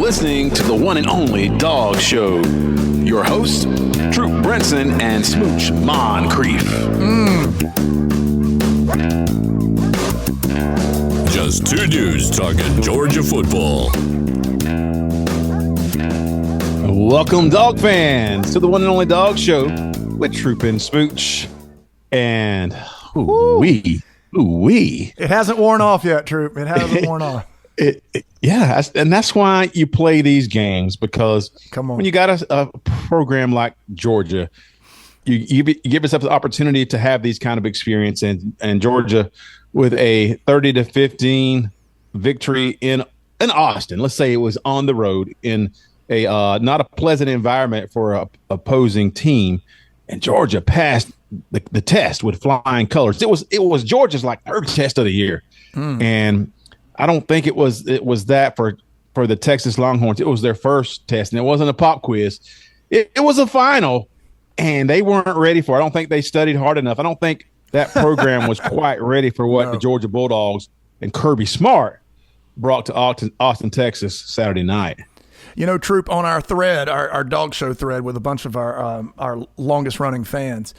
listening to the one and only Dawg Show. Your hosts, Troup Brenson and Smooch Moncrief. Just two dudes talking Georgia football. Welcome, Dawg fans, to the one and only Dawg Show with Troup and Smooch. And ooh-wee. It hasn't worn off yet, Troup. It hasn't worn off. Yeah, and that's why you play these games, because when you got a program like Georgia, you give yourself the opportunity to have these kind of experience. And Georgia, with a 30-15 victory in Austin, let's say it was on the road in a not a pleasant environment for a opposing team, and Georgia passed the test with flying colors. It was Georgia's like third test of the year, and I don't think it was that for the Texas Longhorns. It was their first test, and it wasn't a pop quiz. It was a final, and they weren't ready for it. I don't think they studied hard enough. I don't think that program was quite ready for what the Georgia Bulldogs and Kirby Smart brought to Austin, Texas Saturday night. You know, Troup, on our thread, our Dawg Show thread with a bunch of our longest running fans,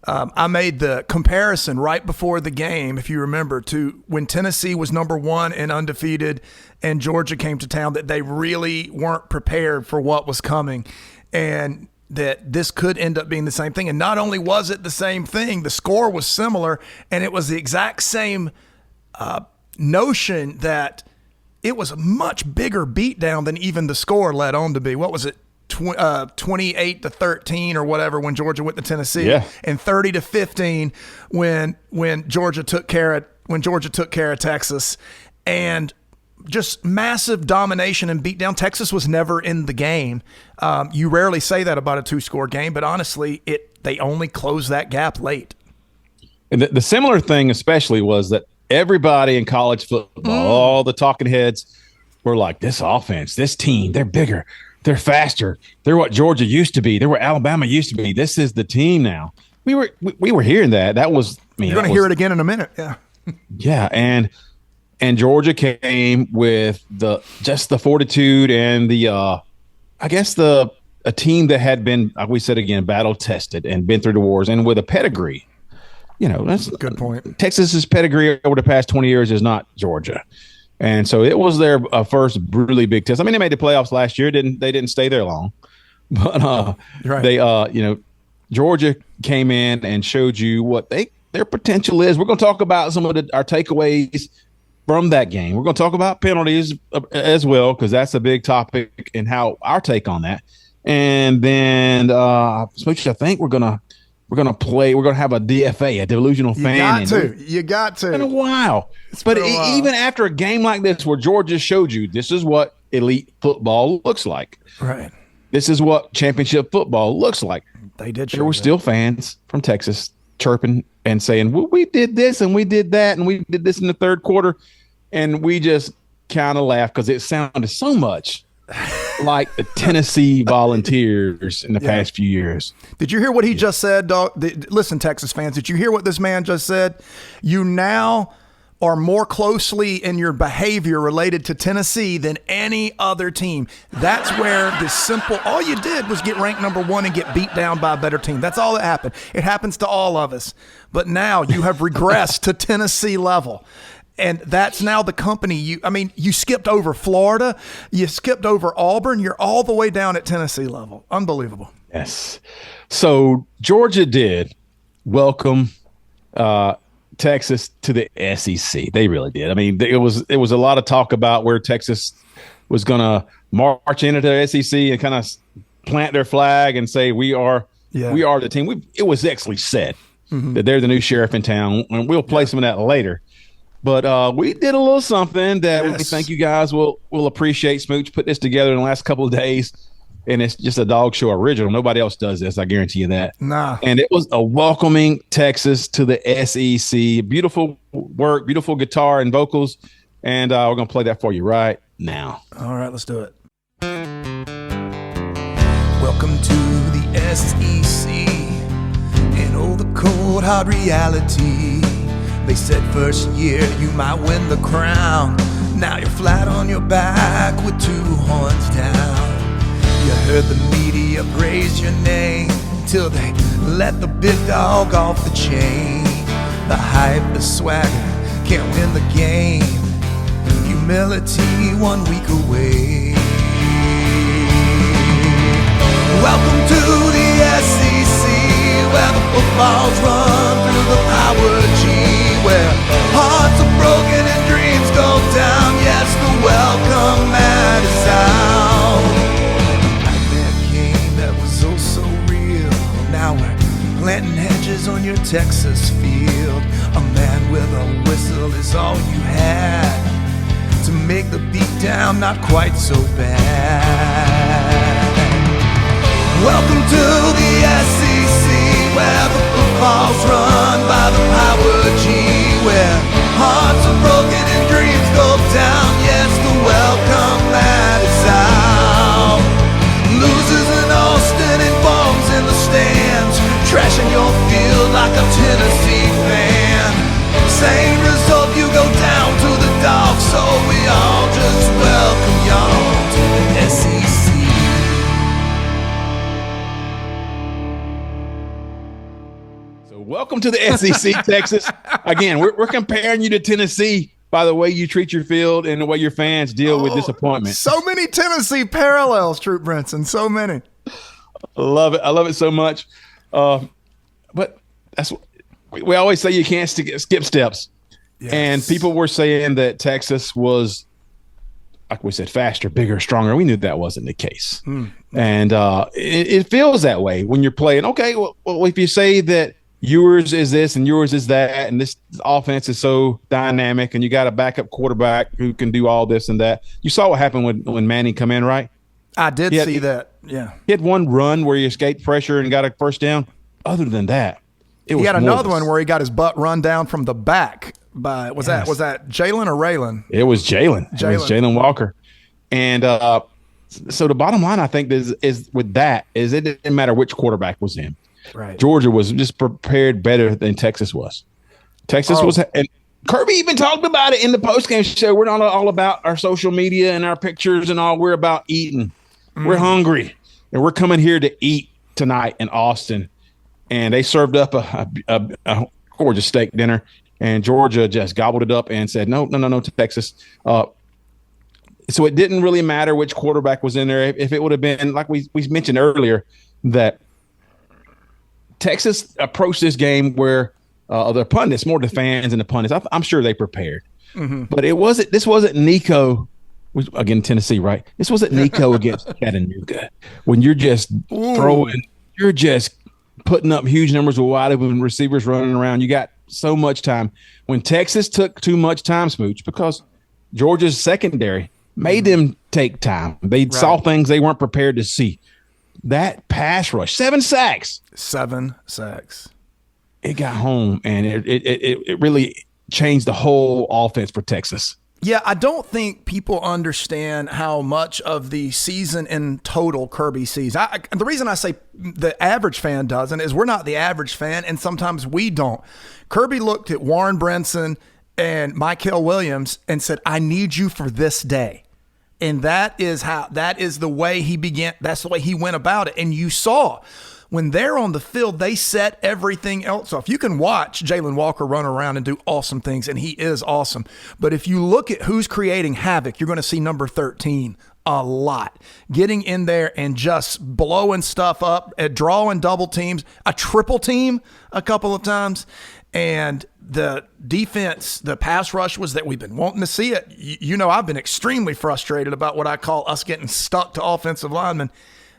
I made the comparison right before the game, if you remember, to when Tennessee was number one and undefeated and Georgia came to town, that they really weren't prepared for what was coming, and that this could end up being the same thing. And not only was it the same thing, the score was similar, and it was the exact same notion that it was a much bigger beatdown than even the score led on to be. What was it? 28-13 or whatever when Georgia went to Tennessee, and 30-15 when Georgia took care of Texas, and just massive domination and beatdown. Texas was never in the game. You rarely say that about a two-score game, but honestly, they only closed that gap late. And the similar thing, especially, was that everybody in college football, all the talking heads, were like, "This offense, this team, they're bigger. They're faster. They're what Georgia used to be. They're what Alabama used to be. This is the team now." We were hearing that. That was You're going to hear it again in a minute. Yeah. Yeah, and Georgia came with the fortitude and a team that had been, like we said again, battle tested and been through the wars, and with a pedigree. You know, that's a good point. Texas's pedigree over the past 20 years is not Georgia. And so it was their first really big test. I mean, they made the playoffs last year. They didn't stay there long, but they Georgia came in and showed you what their potential is. We're going to talk about some of our takeaways from that game. We're going to talk about penalties as well, because that's a big topic, and how our take on that. And then, Smooch, I think we're going to have a DFA, a delusional fan. You got to. It's been a while. But even after a game like this, where Georgia showed you this is what elite football looks like. Right. This is what championship football looks like. They did. There were still fans from Texas chirping and saying, "Well, we did this and we did that and we did this in the third quarter," and we just kind of laughed because it sounded so much like the Tennessee Volunteers in the past few years. Did you hear what he just said, Dawg? Listen, Texas fans, did you hear what this man just said? You now are more closely in your behavior related to Tennessee than any other team. That's where all you did was get ranked number one and get beat down by a better team. That's all that happened. It happens to all of us. But now you have regressed to Tennessee level. And that's now the company you skipped over Florida, you skipped over Auburn, you're all the way down at Tennessee level. Unbelievable. Yes. So Georgia did welcome Texas to the SEC. They really did. I mean, it was a lot of talk about where Texas was going to march into the SEC and kind of plant their flag and say, we are the team. It was actually said that they're the new sheriff in town, and we'll play some of that later. But we did a little something that we think you guys will appreciate. Smooch put this together in the last couple of days, and it's just a Dawg Show original. Nobody else does this, I guarantee you that. Nah. And it was a welcoming Texas to the SEC. Beautiful work, beautiful guitar and vocals, and we're going to play that for you right now. All right, let's do it. Welcome to the SEC and all the cold, hard reality. They said first year you might win the crown. Now you're flat on your back with two horns down. You heard the media praise your name till they let the big dog off the chain. The hype, the swagger, can't win the game. Humility 1 week away. Welcome to the SEC, where the footballs run through the power G, where hearts are broken and dreams go down. Yes, the welcome mat is out. A nightmare came that was oh so real. Now we're planting hedges on your Texas field. A man with a whistle is all you had to make the beat down not quite so bad. Welcome to the SEC, where the footballs run by the power G, where hearts are broken and dreams go down. Yes, the welcome mat is out. Losers in Austin and bombs in the stands, trashing your field like a Tennessee fan. Same result, you go down to the Dawgs, so we all just welcome y'all to the SEC. Welcome to the SEC, Texas. Again, we're comparing you to Tennessee by the way you treat your field and the way your fans deal with disappointment. So many Tennessee parallels, Troup Brinson. So many. I love it. I love it so much. But that's we always say you can't skip steps. Yes. And people were saying that Texas was, like we said, faster, bigger, stronger. We knew that wasn't the case. And it feels that way when you're playing. Okay, well, if you say that yours is this and yours is that, and this offense is so dynamic, and you got a backup quarterback who can do all this and that. You saw what happened when Manning come in, right? I did see that. Yeah, he had one run where he escaped pressure and got a first down. Other than that, he had another one where he got his butt run down from the back by was that Jalen or Raylan? It was Jalen. It was Jalen Walker. And so the bottom line, I think, is with that is it didn't matter which quarterback was in. Right. Georgia was just prepared better than Texas was. Texas was, and Kirby even talked about it in the postgame show. We're not all about our social media and our pictures and all. We're about eating. We're hungry, and we're coming here to eat tonight in Austin. And they served up a gorgeous steak dinner, and Georgia just gobbled it up and said, no, to Texas. So it didn't really matter which quarterback was in there. If it would have been, like we mentioned earlier, that Texas approached this game where the pundits, more the fans and the pundits, I'm sure they prepared. But this wasn't Nico, again, Tennessee, right? This wasn't Nico against Chattanooga. When you're just throwing, you're just putting up huge numbers of wide open receivers running around. You got so much time. When Texas took too much time, Smooch, because Georgia's secondary made them take time. They saw things they weren't prepared to see. That pass rush, 7 sacks. 7 sacks. It got home, and it really changed the whole offense for Texas. Yeah, I don't think people understand how much of the season in total Kirby sees. The reason I say the average fan doesn't is we're not the average fan, and sometimes we don't. Kirby looked at Warren Brinson and Mykel Williams and said, I need you for this day. And that is the way he began. That's the way he went about it. And you saw when they're on the field, they set everything else off. You can watch Jalen Walker run around and do awesome things, and he is awesome. But if you look at who's creating havoc, you're going to see number 13 a lot. Getting in there and just blowing stuff up, drawing double teams, a triple team a couple of times. And the defense, the pass rush was that we've been wanting to see it. You know, I've been extremely frustrated about what I call us getting stuck to offensive linemen.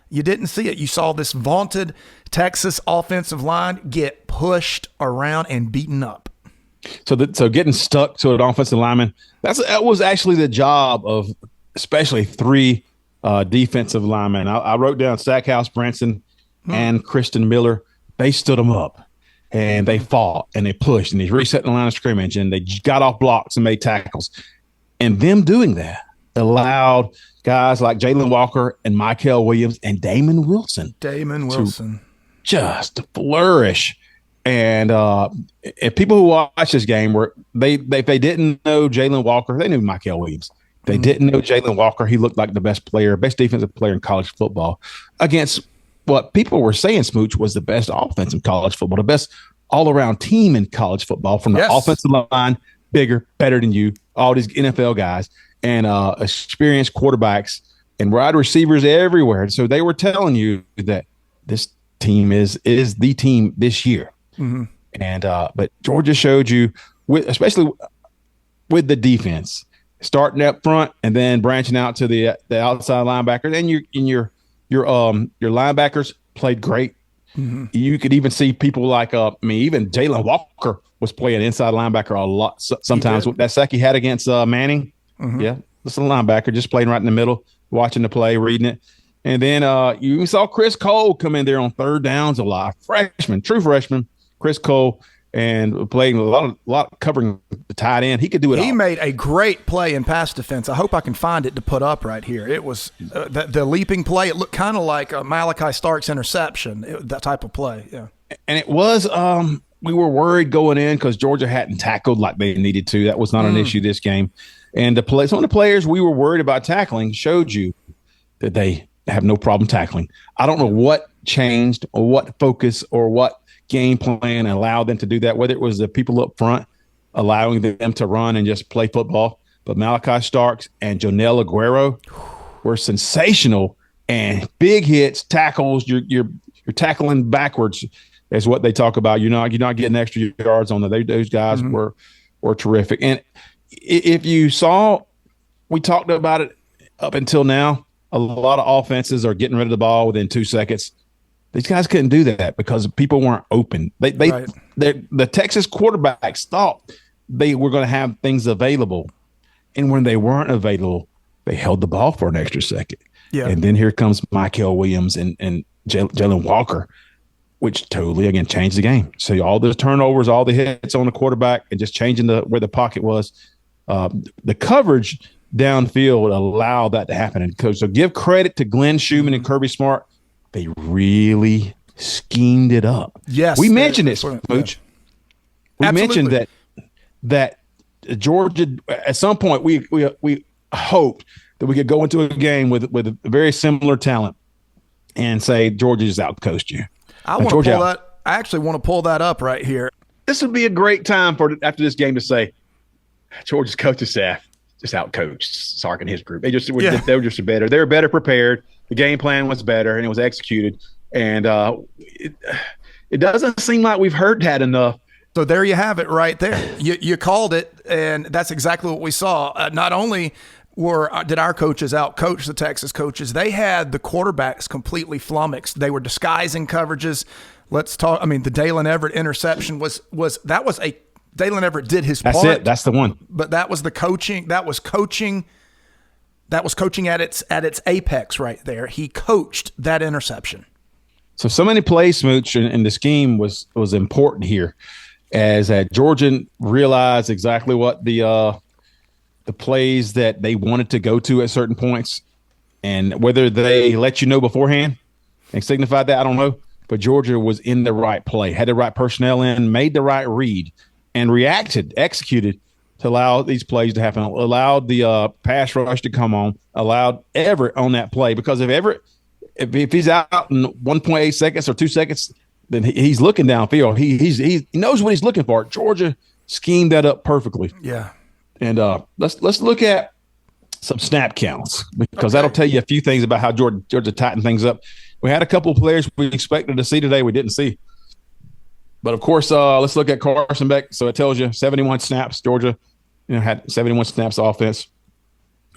You didn't see it. You saw this vaunted Texas offensive line get pushed around and beaten up. So getting stuck to an offensive lineman, that was actually the job of especially 3 defensive linemen. I wrote down Stackhouse, Branson, and Kristen Miller. They stood them up. And they fought and they pushed and they reset the line of scrimmage and they got off blocks and made tackles. And them doing that allowed guys like Jalen Walker and Mykel Williams and Damon Wilson to just flourish. And people who watch this game if they didn't know Jalen Walker, they knew Michael Williams. They didn't know Jalen Walker. He looked like the best defensive player in college football against what people were saying, Smooch, was the best offense in college football, the best all-around team in college football, from the offensive line, bigger, better than you, all these NFL guys, and experienced quarterbacks and wide receivers everywhere. So they were telling you that this team is the team this year. And but Georgia showed you, especially with the defense, starting up front and then branching out to the outside linebacker. Then your linebackers played great. You could even see people like even Jalen Walker was playing inside linebacker a lot sometimes. That sack he had against Manning. Yeah, this little linebacker just playing right in the middle, watching the play, reading it. And then you even saw Chris Cole come in there on third downs a lot. True freshman, Chris Cole, and playing a lot covering the tight end. He could do it all. He made a great play in pass defense. I hope I can find it to put up right here. It was the leaping play. It looked kind of like a Malachi Starks interception, that type of play. Yeah. And it was we were worried going in because Georgia hadn't tackled like they needed to. That was not an issue this game. And some of the players we were worried about tackling showed you that they have no problem tackling. I don't know what changed or what focus or what game plan allowed them to do that, whether it was the people up front allowing them to run and just play football. But Malachi Starks and Jonell Aguero were sensational, and big hits, tackles. You're tackling backwards is what they talk about. You're not getting extra yards on them. Those guys were terrific. And if you saw, we talked about it up until now, a lot of offenses are getting rid of the ball within 2 seconds. These guys couldn't do that because people weren't open. The Texas quarterbacks thought they were going to have things available, and when they weren't available, they held the ball for an extra second. Yeah. And then here comes Michael Williams and Jalen Walker, which totally, again, changed the game. So all the turnovers, all the hits on the quarterback, and just changing where the pocket was. The coverage downfield allowed that to happen. And so give credit to Glenn Schumann and Kirby Smart. They really schemed it up. Yes. We mentioned it, Smooch. We mentioned that Georgia, at some point, we hoped that we could go into a game with a very similar talent and say Georgia just outcoached you. I actually want to pull that up right here. This would be a great time after this game to say Georgia's coaching staff just outcoached Sark and his group. They were just better. They were better prepared. The game plan was better, and it was executed. And it doesn't seem like we've heard that enough. So there you have it right there. You called it, and that's exactly what we saw. Not only did our coaches outcoach the Texas coaches, they had the quarterbacks completely flummoxed. They were disguising coverages. Let's talk. I mean, the Dalen Everett interception was Dalen Everett did his part. That's it. That's the one. But that was the coaching. That was coaching at its apex right there. He coached that interception. So many plays, Smooch, and the scheme was important here, as Georgia realized exactly what the plays that they wanted to go to at certain points, and whether they let you know beforehand and signified that, I don't know. But Georgia was in the right play, had the right personnel in, made the right read, and executed to allow these plays to happen, allowed the pass rush to come on, allowed Everett on that play. Because if he's out in 1.8 seconds or 2 seconds, then he's looking downfield. He knows what he's looking for. Georgia schemed that up perfectly. Yeah. And let's look at some snap counts, because that'll tell you a few things about how Georgia tightened things up. We had a couple of players we expected to see today we didn't see. But, of course, let's look at Carson Beck. So it tells you 71 snaps. Georgia had 71 snaps offense.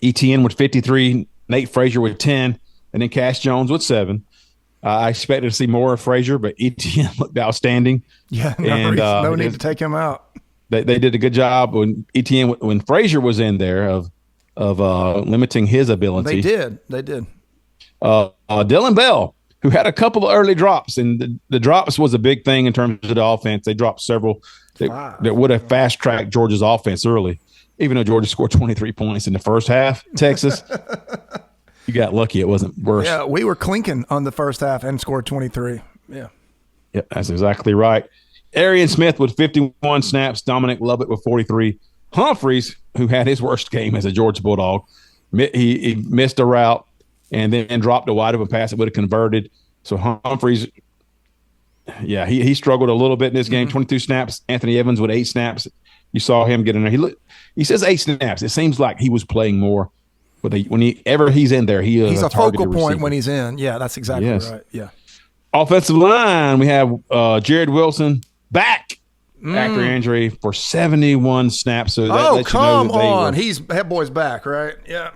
ETN with 53, Nate Frazier with 10, and then Cash Jones with 7. I expected to see more of Frazier, but ETN looked outstanding. Yeah, no need to take him out. They did a good job when Frazier was in there of limiting his ability. They did. Dylan Bell, who had a couple of early drops, and the drops was a big thing in terms of the offense. They dropped several that would have fast-tracked Georgia's offense early, even though Georgia scored 23 points in the first half. Texas, you got lucky it wasn't worse. Yeah, we were clinking on the first half and scored 23. Yeah. Yep, that's exactly right. Arian Smith with 51 snaps. Dominic Lovett with 43. Humphreys, who had his worst game as a Georgia Bulldog, he missed a route and then dropped a wide open pass that would have converted. So Humphreys, he struggled a little bit in this game. 22 snaps. Anthony Evans with 8 snaps. You saw him get in there. He says 8 snaps. It seems like he was playing more. But whenever he's in there, he's a focal point receiver. When he's in. Yeah, that's exactly right. Yeah. Offensive line, we have Jared Wilson back after injury for 71 snaps. So come on. That boy's back, right? Yeah.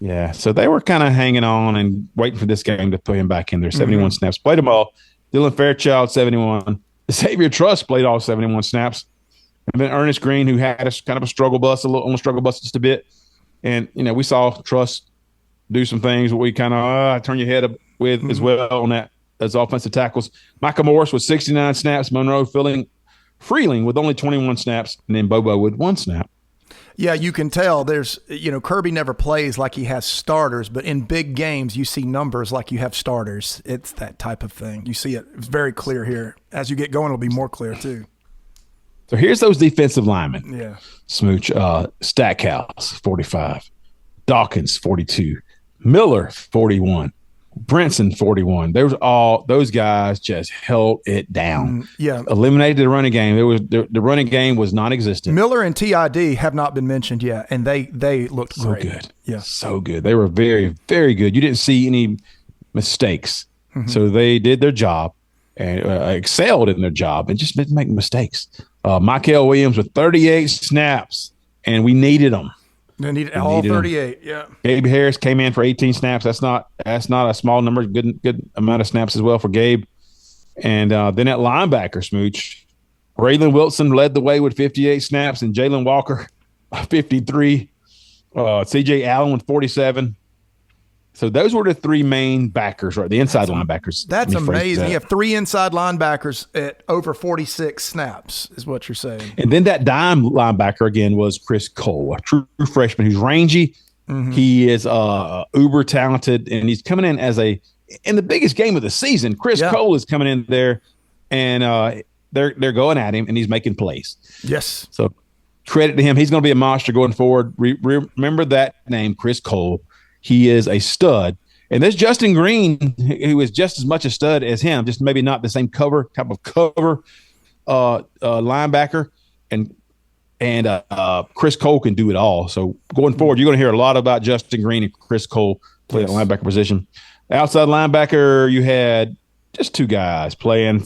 Yeah, so they were kind of hanging on and waiting for this game to put him back in there. 71 snaps. Played them all. Dylan Fairchild, 71. Xavier Truss played all 71 snaps. And then Ernest Green, who had a kind of a struggle bus, just a bit. And, we saw Truss do some things that we kind of turn your head up with as well on that as offensive tackles. Micah Morris with 69 snaps. Monroe Freeling with only 21 snaps. And then Bobo with 1 snap. Yeah, you can tell there's, Kirby never plays like he has starters, but in big games, you see numbers like you have starters. It's that type of thing. You see it. It's very clear here. As you get going, it'll be more clear too. So here's those defensive linemen. Yeah. Smooch, Stackhouse, 45. Dawkins, 42. Miller, 41. Brinson, 41. Those guys just held it down. Eliminated the running game. The running game was non-existent. Miller and TID have not been mentioned yet, and they looked so great. Good. Yeah, so good. They were very, very good. You didn't see any mistakes, so they did their job and excelled in their job and just didn't make mistakes. Michael Williams with 38 snaps, and we needed them. They needed all 38. Yeah. Gabe Harris came in for 18 snaps. That's not a small number. Good amount of snaps as well for Gabe. And then at linebacker, Smooch, Braylon Wilson led the way with 58 snaps, and Jalen Walker 53. C.J. Allen with 47. So those were the 3 main backers, right? The inside linebackers. That's amazing. You have 3 inside linebackers at over 46 snaps is what you're saying. And then that dime linebacker again was Chris Cole, a true freshman who's rangy. He is uber talented, and he's coming in in the biggest game of the season. Chris Cole is coming in there, and they're going at him, and he's making plays. Yes. So credit to him. He's going to be a monster going forward. Remember that name, Chris Cole. He is a stud. And there's Justin Green, who is just as much a stud as him, just maybe not the same type of cover linebacker. And Chris Cole can do it all. So going forward, you're going to hear a lot about Justin Green and Chris Cole play the linebacker position. Outside linebacker, you had just 2 guys playing.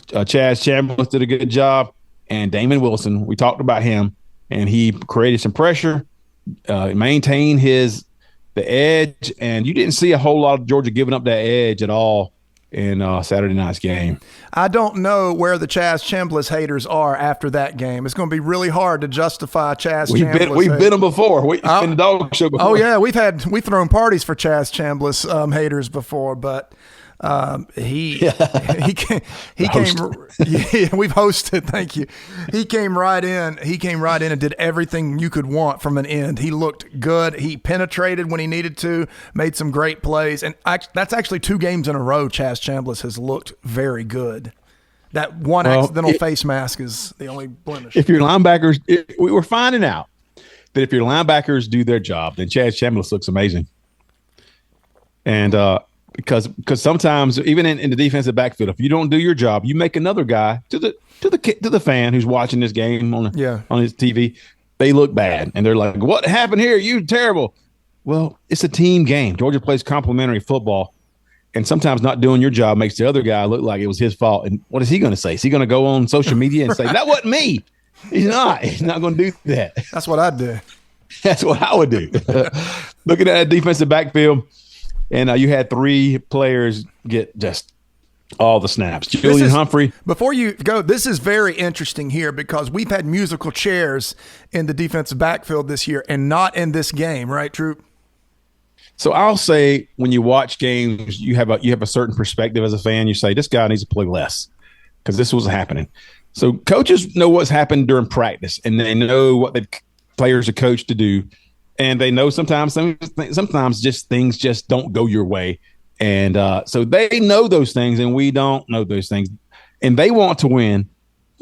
Chaz Chambliss did a good job, and Damon Wilson. We talked about him, and he created some pressure, maintained the edge, and you didn't see a whole lot of Georgia giving up that edge at all in Saturday night's game. I don't know where the Chaz Chambliss haters are after that game. It's going to be really hard to justify Chaz Chambliss. We've been them before. We've been the Dawg show before. Oh yeah, we've thrown parties for Chaz Chambliss haters before, but he came. Yeah, we've hosted. Thank you. He came right in and did everything you could want from an end. He looked good. He penetrated when he needed to, made some great plays, and that's actually 2 games in a row. Chaz Chambliss has looked very good. That one accidental face mask is the only blemish. If your linebackers, we were finding out that if your linebackers do their job, then Chaz Chambliss looks amazing. And because sometimes even in the defensive backfield, if you don't do your job, you make another guy to the fan who's watching this game on his TV, they look bad and they're like, "What happened here? You terrible." Well, it's a team game. Georgia plays complementary football, and sometimes not doing your job makes the other guy look like it was his fault. And what is he going to say? Is he going to go on social media and say, "That wasn't me"? He's not. He's not going to do that. That's what I'd do. That's what I would do. Looking at that defensive backfield. And you had 3 players get just all the snaps. Julian Humphrey. Before you go, this is very interesting here because we've had musical chairs in the defensive backfield this year and not in this game, right, Troup? So I'll say when you watch games, you have a certain perspective as a fan. You say, this guy needs to play less because this was happening. So coaches know what's happened during practice, and they know what the players are coached to do. And they know sometimes just things just don't go your way. And so they know those things, and we don't know those things. And they want to win.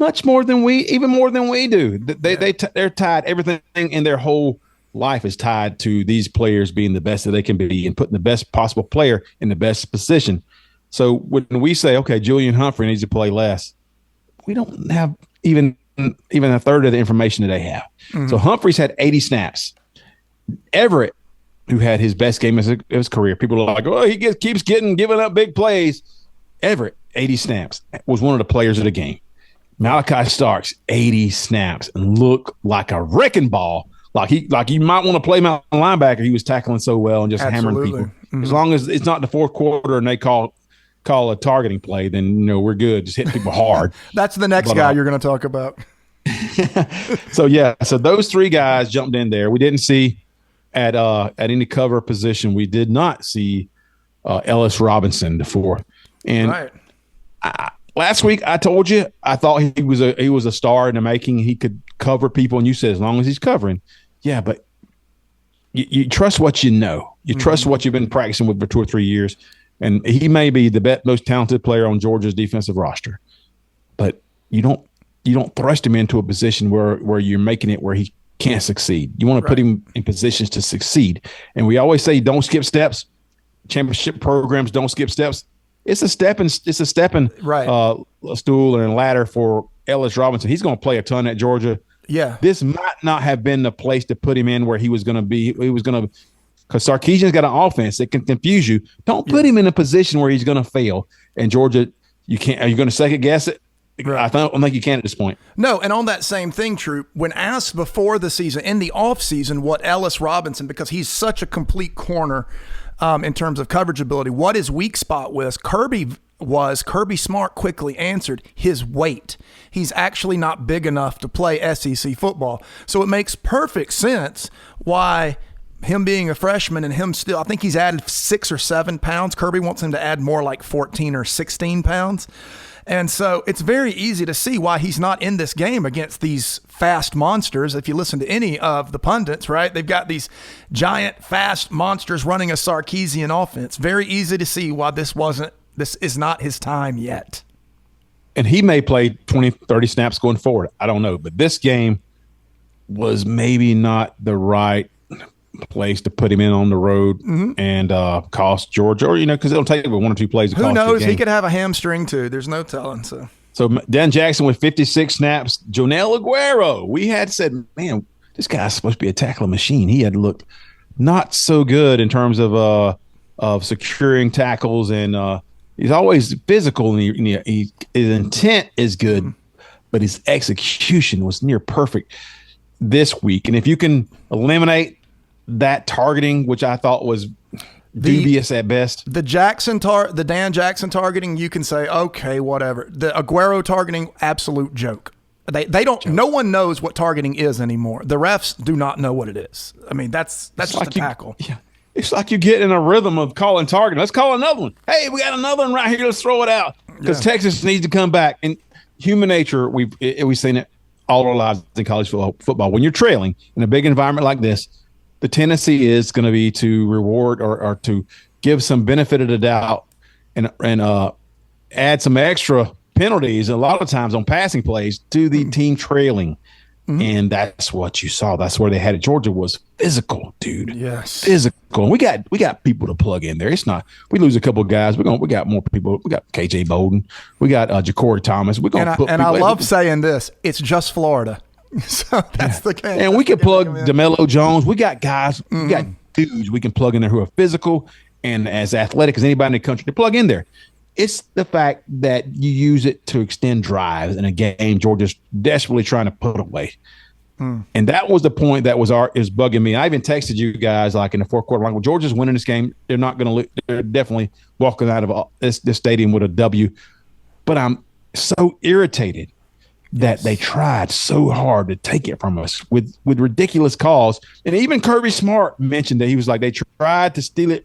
much more than even more than we do. They're tied. Everything in their whole life is tied to these players being the best that they can be and putting the best possible player in the best position. So when we say, okay, Julian Humphrey needs to play less, we don't have even a third of the information that they have. Mm-hmm. So Humphreys had 80 snaps. Everett, who had his best game of his career, people are like, oh, he keeps giving up big plays. Everett, 80 snaps, was one of the players of the game. Malachi Starks, 80 snaps, and looked like a wrecking ball. Like you might want to play him out linebacker. He was tackling so well and just hammering people. Mm-hmm. As long as it's not the fourth quarter and they call a targeting play, then we're good. Just hit people hard. That's the next guy you're going to talk about. So those three guys jumped in there. We didn't see at any cover position. We did not see Ellis Robinson, the fourth. And right. Last week I told you I thought he was a star in the making. He could cover people, and you said as long as he's covering, yeah. But you trust what you know. You trust what you've been practicing with for 2 or 3 years, and he may be the most talented player on Georgia's defensive roster. But you don't thrust him into a position where you're making it where he can't succeed. You want to put him in positions to succeed. And we always say don't skip steps. Championship programs don't skip steps. It's a stepping stool and a ladder for Ellis Robinson. He's going to play a ton at Georgia. Yeah. This might not have been the place to put him in where he was going to be. Because Sarkisian's got an offense that can confuse you. Don't put him in a position where he's going to fail. And Georgia, you can't. Are you going to second guess it? Right. I don't think you can at this point. No, and on that same thing, Troup, when asked before the season, in the offseason, what Ellis Robinson, because he's such a complete corner in terms of coverage ability, what his weak spot was, Kirby Smart quickly answered his weight. He's actually not big enough to play SEC football. So it makes perfect sense why him being a freshman and him still, I think he's added 6 or 7 pounds. Kirby wants him to add more like 14 or 16 pounds. And so it's very easy to see why he's not in this game against these fast monsters. If you listen to any of the pundits, right, they've got these giant, fast monsters running a Sarkisian offense. Very easy to see why this is not his time yet. And he may play 20, 30 snaps going forward. I don't know. But this game was maybe not the right place to put him in on the road and cost Georgia, or because it'll take 1 or 2 plays to cost. Who knows? He could have a hamstring too. There's no telling. So Dan Jackson with 56 snaps. Jonel Aguero. We had said, man, this guy's supposed to be a tackling machine. He had looked not so good in terms of securing tackles, and he's always physical, and his intent is good, but his execution was near perfect this week. And if you can eliminate that targeting, which I thought was dubious at best. The Dan Jackson targeting, you can say, okay, whatever. The Aguero targeting, absolute joke. They don't. No one knows what targeting is anymore. The refs do not know what it is. I mean, that's just like a tackle. Yeah, it's like you get in a rhythm of calling targeting. Let's call another one. Hey, we got another one right here. Let's throw it out because Texas needs to come back. And human nature, we've seen it all our lives in college football. When you're trailing in a big environment like this, the tendency is going to be to reward or to give some benefit of the doubt and add some extra penalties a lot of times on passing plays to the team trailing. And that's what you saw. That's where they had it. Georgia was physical, dude. Yes. Physical. And we got people to plug in there. It's not we lose a couple of guys. We got more people. We got KJ Bolden. We got Ja'Cory Thomas. We're going to put I love saying this. It's just Florida. So that's the game. And we can plug DeMelo Jones. We got guys, we got dudes we can plug in there who are physical and as athletic as anybody in the country to plug in there. It's the fact that you use it to extend drives in a game Georgia's desperately trying to put away. And that was the point that is bugging me. I even texted you guys like in the fourth quarter, like, well, Georgia's winning this game. They're not going to lose. They're definitely walking out of this stadium with a W. But I'm so irritated that they tried so hard to take it from us with ridiculous calls. And even Kirby Smart mentioned that he was like, they tried to steal it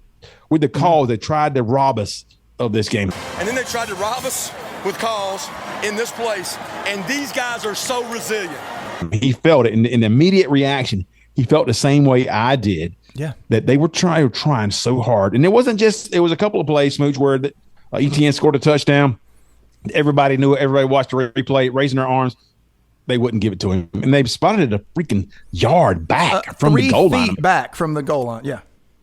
with the calls. They tried to rob us of this game. And then they tried to rob us with calls in this place. And these guys are so resilient. He felt it in the immediate reaction. He felt the same way I did. Yeah. That they were trying so hard. And it was a couple of plays, Smooch, where ETN scored a touchdown. Everybody knew it. Everybody watched the replay, raising their arms. They wouldn't give it to him. And they spotted it a freaking yard back from the goal line. 3 feet back from the goal line, yeah.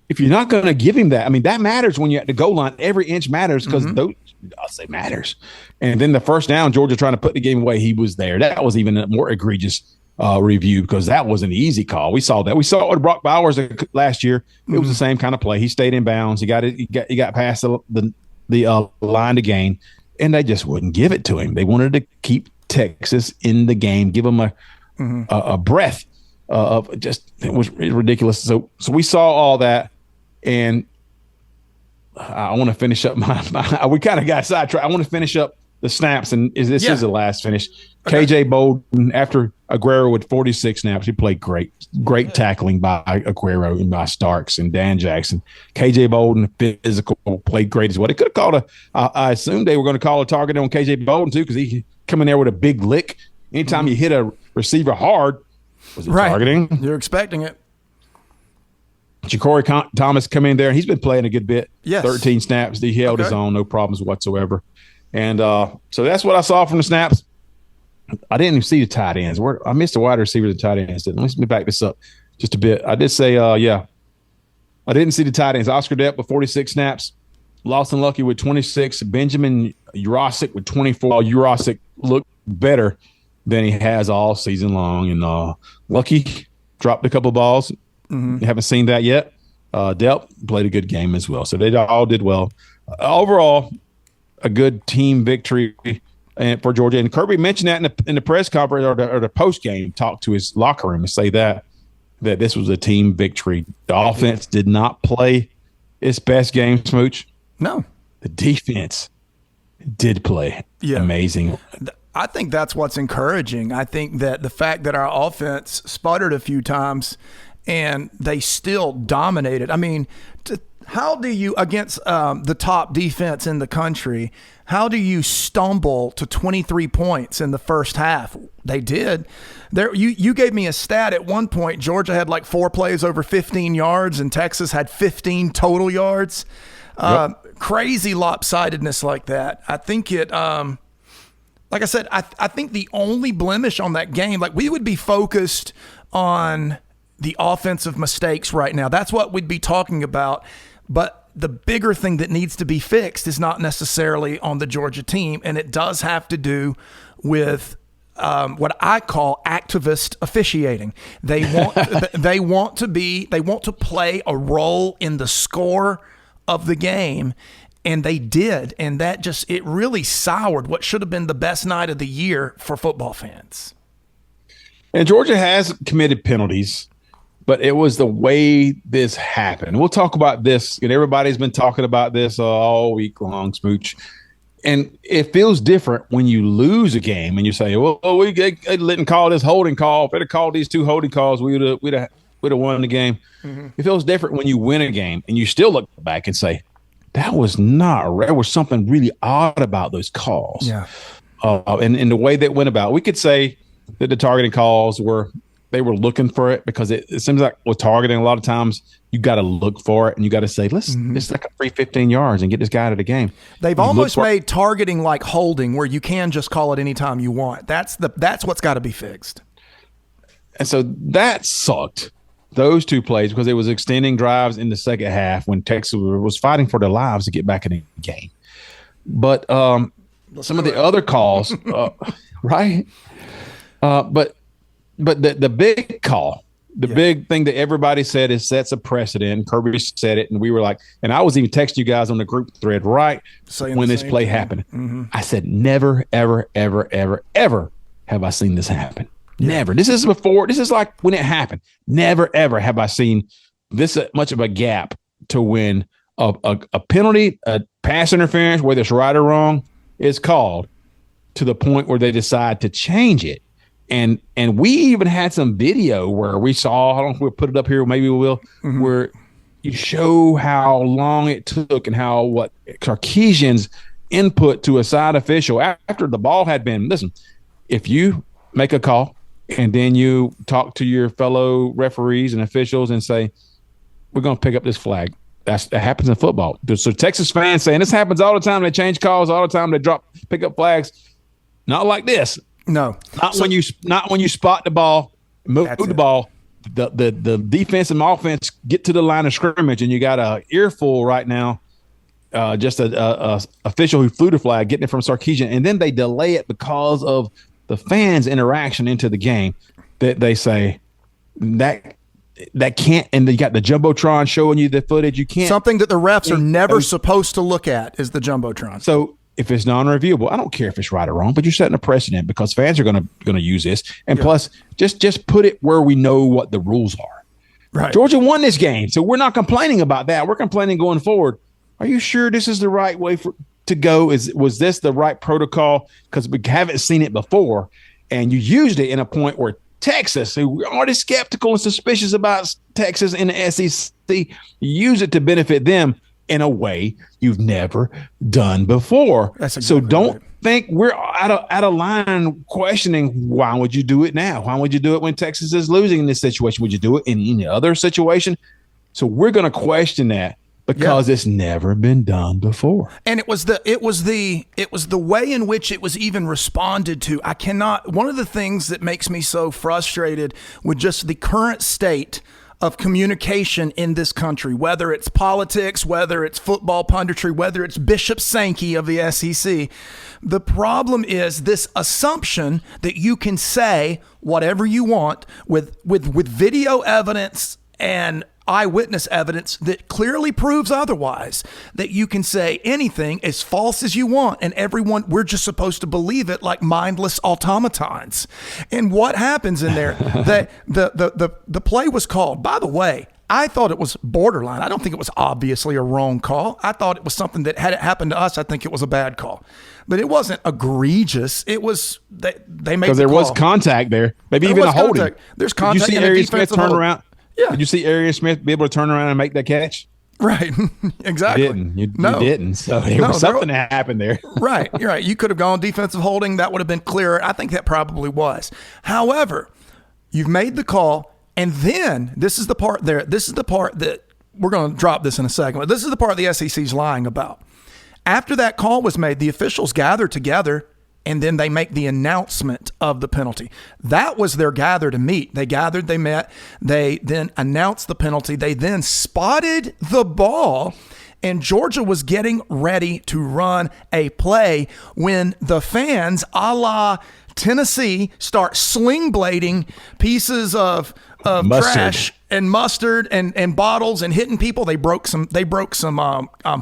If you're not going to give him that, I mean, that matters when you're at the goal line. Every inch matters because I'll say matters. And then the first down, Georgia trying to put the game away, he was there. That was even a more egregious review because that was an easy call. We saw that. We saw it with Brock Bowers last year. It was the same kind of play. He stayed in bounds. He got past the line to gain, and they just wouldn't give it to him. They wanted to keep Texas in the game, give them a breath of just it was ridiculous. So we saw all that, and I want to finish up we kind of got sidetracked. I want to finish up the snaps, and this is the last finish. Okay. KJ Bolden, after Aguero with 46 snaps, he played great tackling by Aguero and by Starks and Dan Jackson. KJ Bolden, physical, played great as well. They could have called I assumed they were going to call a target on KJ Bolden too, because he come in there with a big lick. Anytime you hit a receiver hard, was it targeting? You're expecting it. Ja'Cory Thomas come in there, and he's been playing a good bit. Yes. 13 snaps. He held his own, no problems whatsoever. And so that's what I saw from the snaps. I didn't even see the tight ends. I missed the wide receivers and tight ends. Let me back this up just a bit. I did say, I didn't see the tight ends. Oscar Depp with 46 snaps. Lawson Lucky with 26. Benjamin Jurasic with 24. Jurasic looked better than he has all season long. And Lucky dropped a couple balls. Haven't seen that yet. Depp played a good game as well. So they all did well. Overall, a good team victory for Georgia. And Kirby mentioned that in the press conference or the post game talk to his locker room and say that this was a team victory. The offense did not play its best game, Smooch. No. The defense did play amazing. I think that's what's encouraging. I think that the fact that our offense sputtered a few times and they still dominated. I mean, how do you, against the top defense in the country, how do you stumble to 23 points in the first half? They did. You gave me a stat at one point. Georgia had like 4 plays over 15 yards, and Texas had 15 total yards. Crazy lopsidedness like that. I think it, like I said, I think the only blemish on that game, like we would be focused on the offensive mistakes right now. That's what we'd be talking about. But the bigger thing that needs to be fixed is not necessarily on the Georgia team, and it does have to do with what I call activist officiating. They want to play a role in the score of the game, and they did, and it really soured what should have been the best night of the year for football fans. And Georgia has committed penalties, but it was the way this happened. We'll talk about this, and everybody's been talking about this all week long, Smooch. And it feels different when you lose a game and you say, well, we didn't call this holding call. If they'd have called these 2 holding calls, we'd have won the game. It feels different when you win a game and you still look back and say, there was something really odd about those calls. Yeah. And the way they went about it. We could say that the targeting calls they were looking for it, because it seems like with targeting, a lot of times you got to look for it and you got to say, let's like a free 15 yards and get this guy out of the game. They've almost made targeting like holding, where you can just call it anytime you want. That's what's got to be fixed. And so that sucked, those 2 plays, because it was extending drives in the second half when Texas was fighting for their lives to get back in the game. But some of the other calls, right? But the big call, big thing that everybody said is sets a precedent. Kirby said it, and we were like, and I was even texting you guys on the group thread when this play happened. I said, never, ever, ever, ever, ever have I seen this happen. Never. This is like when it happened. Never, ever have I seen this much of a gap to when a penalty, a pass interference, whether it's right or wrong, is called, to the point where they decide to change it. And we even had some video where we saw, I don't know if we'll put it up here, maybe we will, where you show how long it took and what Sarkisian's input to a side official after the ball had been. Listen, if you make a call and then you talk to your fellow referees and officials and say, we're going to pick up this flag. That happens in football. So Texas fans saying this happens all the time. They change calls all the time. They drop pick up flags. Not like this. No. Not when you spot the ball, move the ball. The defense and offense get to the line of scrimmage, and you got a earful right now. Just a official who flew the flag, getting it from Sarkisian, and then they delay it because of the fans' interaction into the game. That they say that can't, and you got the jumbotron showing you the footage. You can't, something that the refs are never supposed to look at is the jumbotron. So if it's non-reviewable, I don't care if it's right or wrong, but you're setting a precedent because fans are going to use this, and plus just put it where we know what the rules are. Right. Georgia won this game, so we're not complaining about that. We're complaining going forward. Are you sure this is the right way to go? Was this the right protocol? Because we haven't seen it before, and you used it in a point where Texas, who we're already skeptical and suspicious about Texas in the SEC, use it to benefit them in a way you've never done before. So don't think we're out of line questioning why would you do it now? Why would you do it when Texas is losing in this situation? Would you do it in any other situation? So we're going to question that. Because it's never been done before. And it was the way in which it was even responded to. One of the things that makes me so frustrated with just the current state of communication in this country, whether it's politics, whether it's football punditry, whether it's Bishop Sankey of the SEC, the problem is this assumption that you can say whatever you want with video evidence and eyewitness evidence that clearly proves otherwise, that you can say anything as false as you want, and we're just supposed to believe it like mindless automatons. And what happens in there, that the play was called, by the way, I thought it was borderline. I don't think it was obviously a wrong call. I thought it was something that, had it happened to us, I think it was a bad call. But it wasn't egregious. It was, they made because there was contact there. Maybe even a holding. There's contact. Did you see Arian Smith turn around? Yeah. Did you see Arian Smith be able to turn around and make that catch? Right. Exactly. You didn't. So there was something that happened there. Right. You're right. You could have gone defensive holding. That would have been clearer. I think that probably was. However, you've made the call, and then this is the part there. This is the part that we're going to drop this in a second. But this is the part the SEC's lying about. After that call was made, the officials gathered together, and then they make the announcement of the penalty. That was their gather to meet. They gathered, they met, they then announced the penalty. They then spotted the ball, and Georgia was getting ready to run a play when the fans, a la Tennessee, start sling blading pieces of trash and mustard and bottles and hitting people. They broke some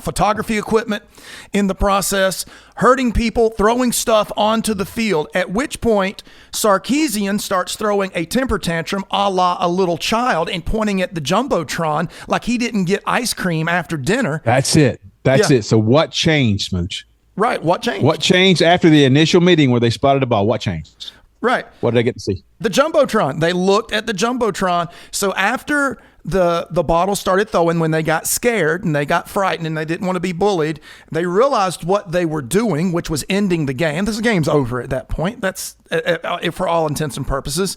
photography equipment in the process, hurting people, throwing stuff onto the field, at which point Sarkisian starts throwing a temper tantrum a la a little child and pointing at the Jumbotron like he didn't get ice cream after dinner. That's it. So what changed, Smooch? Right. What changed? What changed after the initial meeting where they spotted the ball? What changed? Right. What did they get to see? The Jumbotron. They looked at the Jumbotron. So after the bottle started throwing, when they got scared and they got frightened and they didn't want to be bullied, they realized what they were doing, which was ending the game. This game's over at that point. That's for all intents and purposes.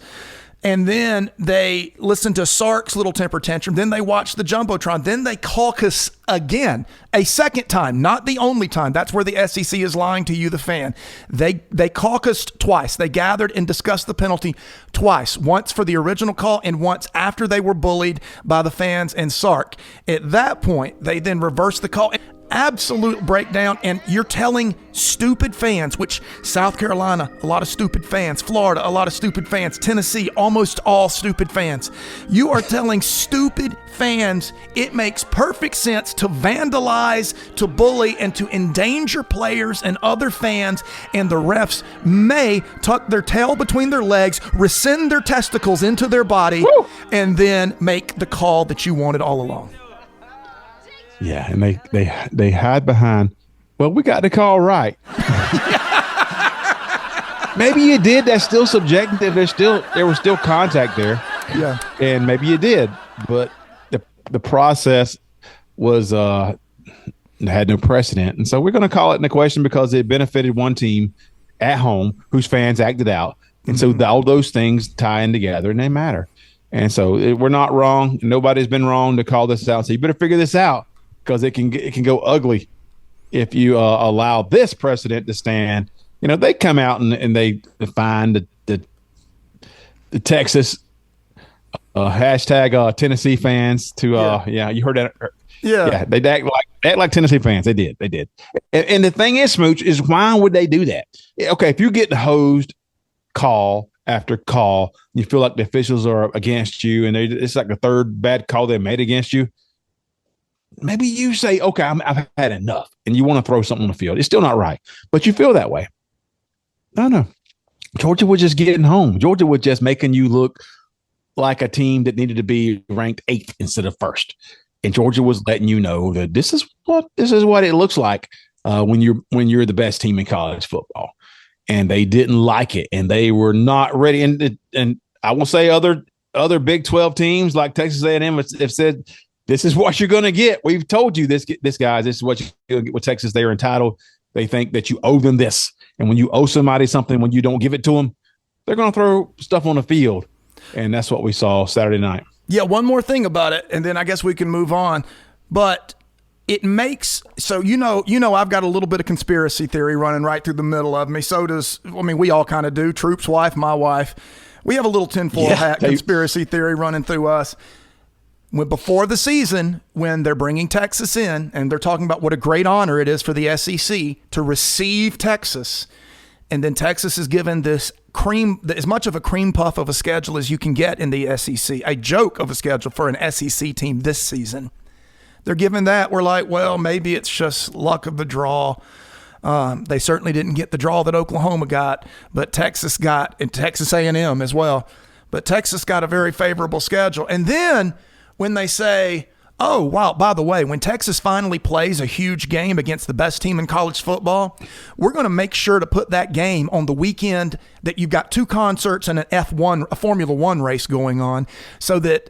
And then they listened to Sark's little temper tantrum. Then they watched the Jumbotron. Then they caucus again, a second time, not the only time. That's where the SEC is lying to you, the fan. They caucused twice. They gathered and discussed the penalty twice, once for the original call and once after they were bullied by the fans and Sark. At that point, they then reversed the call. Absolute breakdown, and you're telling stupid fans, which South Carolina, a lot of stupid fans, Florida, a lot of stupid fans, Tennessee, almost all stupid fans. You are telling stupid fans it makes perfect sense to vandalize, to bully, and to endanger players and other fans, and the refs may tuck their tail between their legs, rescind their testicles into their body, and then make the call that you wanted all along. Yeah, and they hide behind, well, we got the call right. Maybe you did. That's still subjective. There was still contact there. Yeah. And maybe you did, but the process was had no precedent. And so we're going to call it into question because it benefited one team at home whose fans acted out. And so all those things tie in together and they matter. And so we're not wrong. Nobody's been wrong to call this out. So you better figure this out, because it can go ugly if you allow this precedent to stand, they come out and they define the Texas hashtag Tennessee fans to you heard that. Yeah, they act like Tennessee fans. They did. And the thing is, Smooch, is why would they do that? Okay, if you get hosed call after call, you feel like the officials are against you, and it's like the third bad call they made against you. Maybe you say, okay, I've had enough, and you want to throw something on the field. It's still not right, but you feel that way. No. Georgia was just getting home. Georgia was just making you look like a team that needed to be ranked 8th instead of 1st. And Georgia was letting you know that this is what it looks like when you're the best team in college football. And they didn't like it, and they were not ready. And I will say other Big 12 teams like Texas A&M have said, this is what you're going to get. We've told you this, guys. This is what you're going to get with Texas. They are entitled. They think that you owe them this. And when you owe somebody something, when you don't give it to them, they're going to throw stuff on the field. And that's what we saw Saturday night. Yeah, one more thing about it, and then I guess we can move on. But it makes – so, I've got a little bit of conspiracy theory running right through the middle of me. So does – we all kind of do. Troop's wife, my wife. We have a little tinfoil hat conspiracy theory running through us. Before the season, when they're bringing Texas in, and they're talking about what a great honor it is for the SEC to receive Texas, and then Texas is given this as much of a cream puff of a schedule as you can get in the SEC, a joke of a schedule for an SEC team this season. They're given that. We're like, well, maybe it's just luck of the draw. They certainly didn't get the draw that Oklahoma got, but Texas got, and Texas A&M as well. But Texas got a very favorable schedule. And then when they say, oh, wow, by the way, when Texas finally plays a huge game against the best team in college football, we're going to make sure to put that game on the weekend that you've got 2 concerts and a Formula One race going on, so that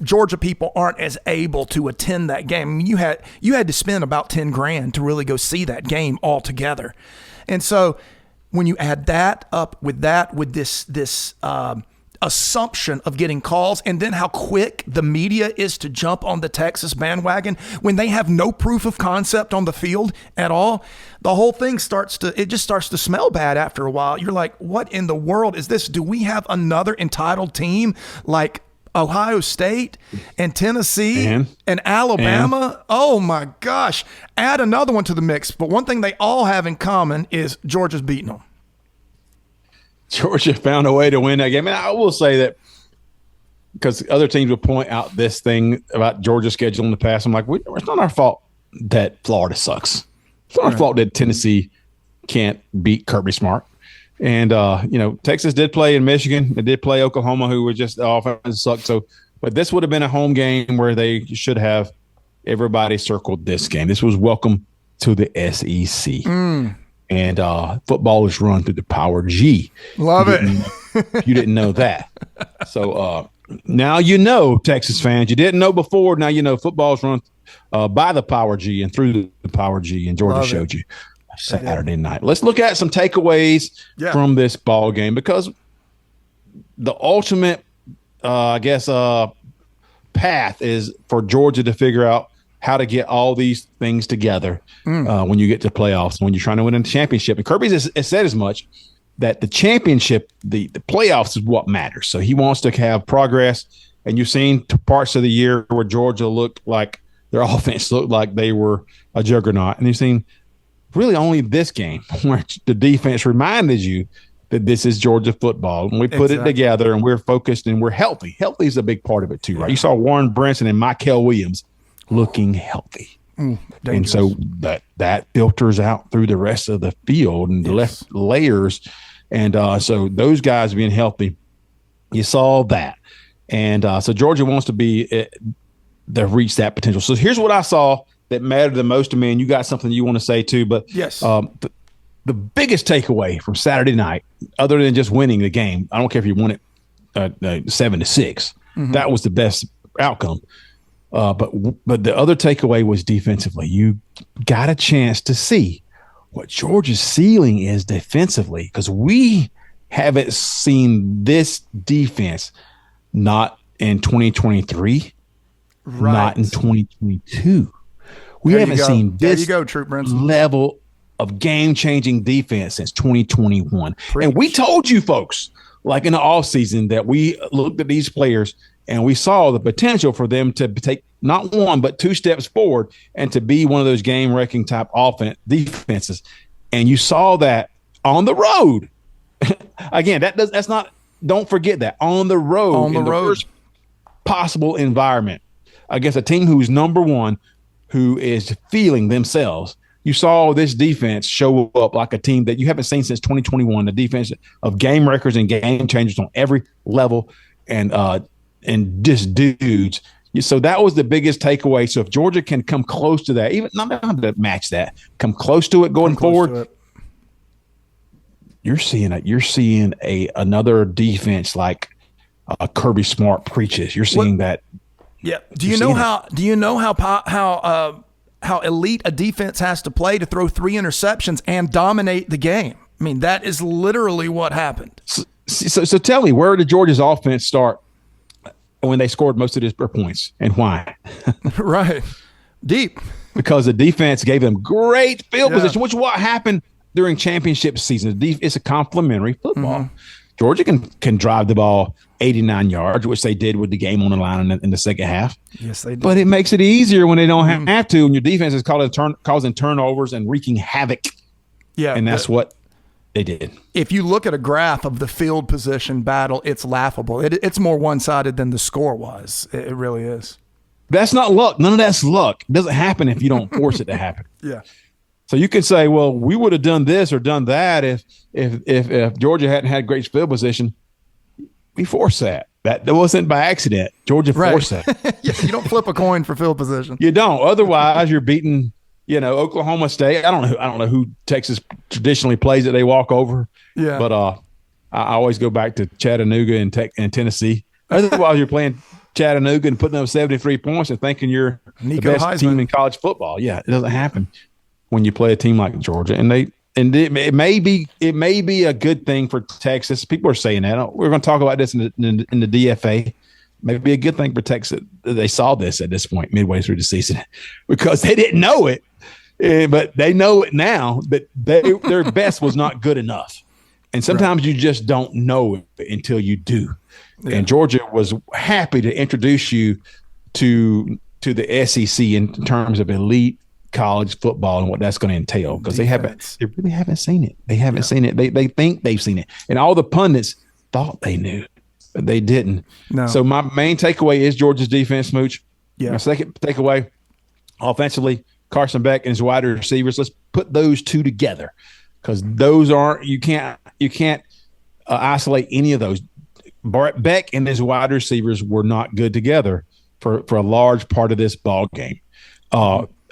Georgia people aren't as able to attend that game. I mean, you had to spend about $10,000 to really go see that game altogether. And so when you add that up with this assumption of getting calls, and then how quick the media is to jump on the Texas bandwagon when they have no proof of concept on the field at all, the whole thing starts to smell bad after a while. You're like, what in the world is this? Do we have another entitled team like Ohio State and Tennessee and Alabama? Oh my gosh, add another one to the mix. But one thing they all have in common is Georgia's beating them. Georgia found a way to win that game. And I will say that, because other teams will point out this thing about Georgia's schedule in the past. I'm like, it's not our fault that Florida sucks. It's not our fault that Tennessee can't beat Kirby Smart. And, Texas did play in Michigan. They did play Oklahoma, who were just offense sucked. So, but this would have been a home game where they should have everybody circled this game. This was welcome to the SEC. And football is run through the power G. Love it. You didn't know that. So now you know, Texas fans. You didn't know before. Now you know football is run by the power G and through the power G. And Georgia showed you Saturday night. Let's look at some takeaways from this ball game, because the ultimate, path is for Georgia to figure out how to get all these things together when you get to playoffs, when you're trying to win a championship. And Kirby has said as much, that the championship, the playoffs is what matters. So he wants to have progress. And you've seen parts of the year where Georgia looked like their offense looked like they were a juggernaut. And you've seen really only this game where the defense reminded you that this is Georgia football. And we put it together and we're focused and we're healthy. Healthy is a big part of it too, right? You saw Warren Brinson and Mykel Williams looking healthy. And so that filters out through the rest of the field and the left layers. And so those guys being healthy, you saw that. And so Georgia wants to they've reached that potential. So here's what I saw that mattered the most to me, and you got something you want to say too. But the biggest takeaway from Saturday night, other than just winning the game, I don't care if you won it 7-6. That was the best outcome. But the other takeaway was defensively. You got a chance to see what Georgia's ceiling is defensively, because we haven't seen this defense not in 2023, not in 2022. We haven't seen this Troop Brinson. level of game-changing defense since 2021. Preach. And we told you folks, like in the offseason, that we looked at these players and we saw the potential for them to take not one, but 2 steps forward and to be one of those game-wrecking type defenses. And you saw that on the road. Again, that's not – don't forget that. On the road. The worst possible environment against a team who's number one, who is feeling themselves. You saw this defense show up like a team that you haven't seen since 2021, the defense of game wreckers and game changers on every level and just dudes. So that was the biggest takeaway. So if Georgia can come close to that, even not to match that, come close to it going forward, you're seeing another defense like Kirby Smart preaches. You're seeing that. Yeah. Do you know how elite a defense has to play to throw 3 interceptions and dominate the game? I mean, that is literally what happened. So tell me, where did Georgia's offense start when they scored most of their points, and why? Right. Deep. Because the defense gave them great field position, which is what happened during championship season. It's a complimentary football. Mm-hmm. Georgia can drive the ball 89 yards, which they did with the game on the line in the second half. Yes, they did. But it makes it easier when they don't have to, and your defense is causing turnovers and wreaking havoc. Yeah, and that's what they did. If you look at a graph of the field position battle, it's laughable. It's more one-sided than the score was. It really is. That's not luck. None of that's luck. It doesn't happen if you don't force it to happen. Yeah. So you can say, well, we would have done this or done that if Georgia hadn't had great field position. We forced that. That wasn't by accident. Georgia forced that. Yeah, you don't flip a coin for field position. You don't. Otherwise, you're beating, Oklahoma State. I don't know who Texas traditionally plays that they walk over. Yeah. But I always go back to Chattanooga and Tennessee. Otherwise, you're playing Chattanooga and putting up 73 points and thinking you're the best team in college football. Yeah, it doesn't happen when you play a team like Georgia. And it may be a good thing for Texas. People are saying that. We're going to talk about this in the DFA. Maybe a good thing for Texas. They saw this at this point midway through the season because they didn't know it, but they know it now. That their best was not good enough, and sometimes you just don't know it until you do. Yeah. And Georgia was happy to introduce you to the SEC in terms of elite college football and what that's going to entail, because they really haven't seen it. They haven't seen it. They think they've seen it, and all the pundits thought they knew, but they didn't. No. So my main takeaway is Georgia's defense, Smooch. Yeah. My second takeaway, offensively, Carson Beck and his wide receivers. Let's put those two together, because those aren't. You can't isolate any of those. Beck and his wide receivers were not good together for a large part of this ball game.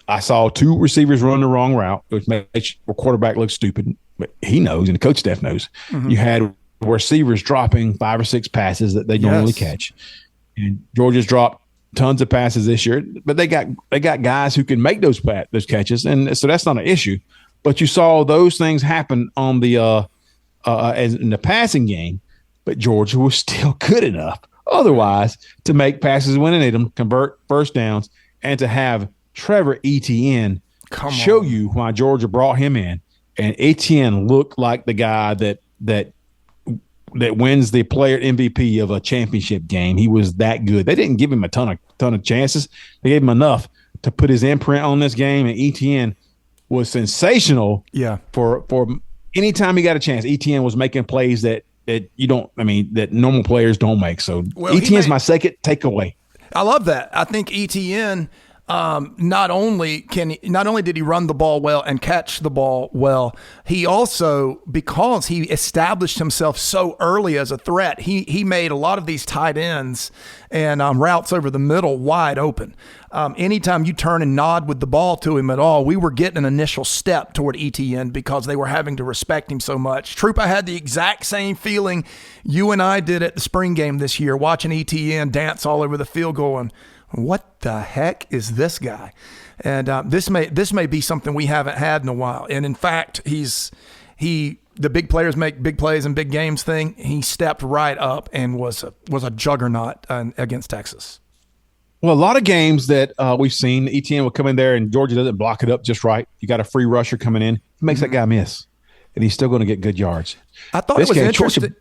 I saw 2 receivers run the wrong route, which makes the quarterback look stupid, but he knows and the coach staff knows. Mm-hmm. You had receivers dropping 5 or 6 passes that they normally catch. And Georgia's dropped tons of passes this year, but they got guys who can make those catches, and so that's not an issue. But you saw those things happen on the as in the passing game, but Georgia was still good enough otherwise to make passes when they need them, convert first downs, and to have Trevor Etienne show you why Georgia brought him in. And Etienne looked like the guy that wins the player MVP of a championship game. He was that good. They didn't give him a ton of chances. They gave him enough to put his imprint on this game, and Etienne was sensational. Yeah. For any time he got a chance, Etienne was making plays that normal players don't make. So Etienne's my second takeaway. I love that. I think Etienne not only did he run the ball well and catch the ball well, he also, because he established himself so early as a threat, he made a lot of these tight ends and routes over the middle wide open. Anytime you turn and nod with the ball to him at all, we were getting an initial step toward Etienne because they were having to respect him so much. Troop, I had the exact same feeling you and I did at the spring game this year, watching Etienne dance all over the field going, what the heck is this guy? And this may be something we haven't had in a while. And in fact, the big players make big plays and big games thing. He stepped right up and was a juggernaut against Texas. Well, a lot of games that we've seen, ETN will come in there and Georgia doesn't block it up just right. You got a free rusher coming in. He makes that guy miss, and he's still going to get good yards. I thought it was interesting.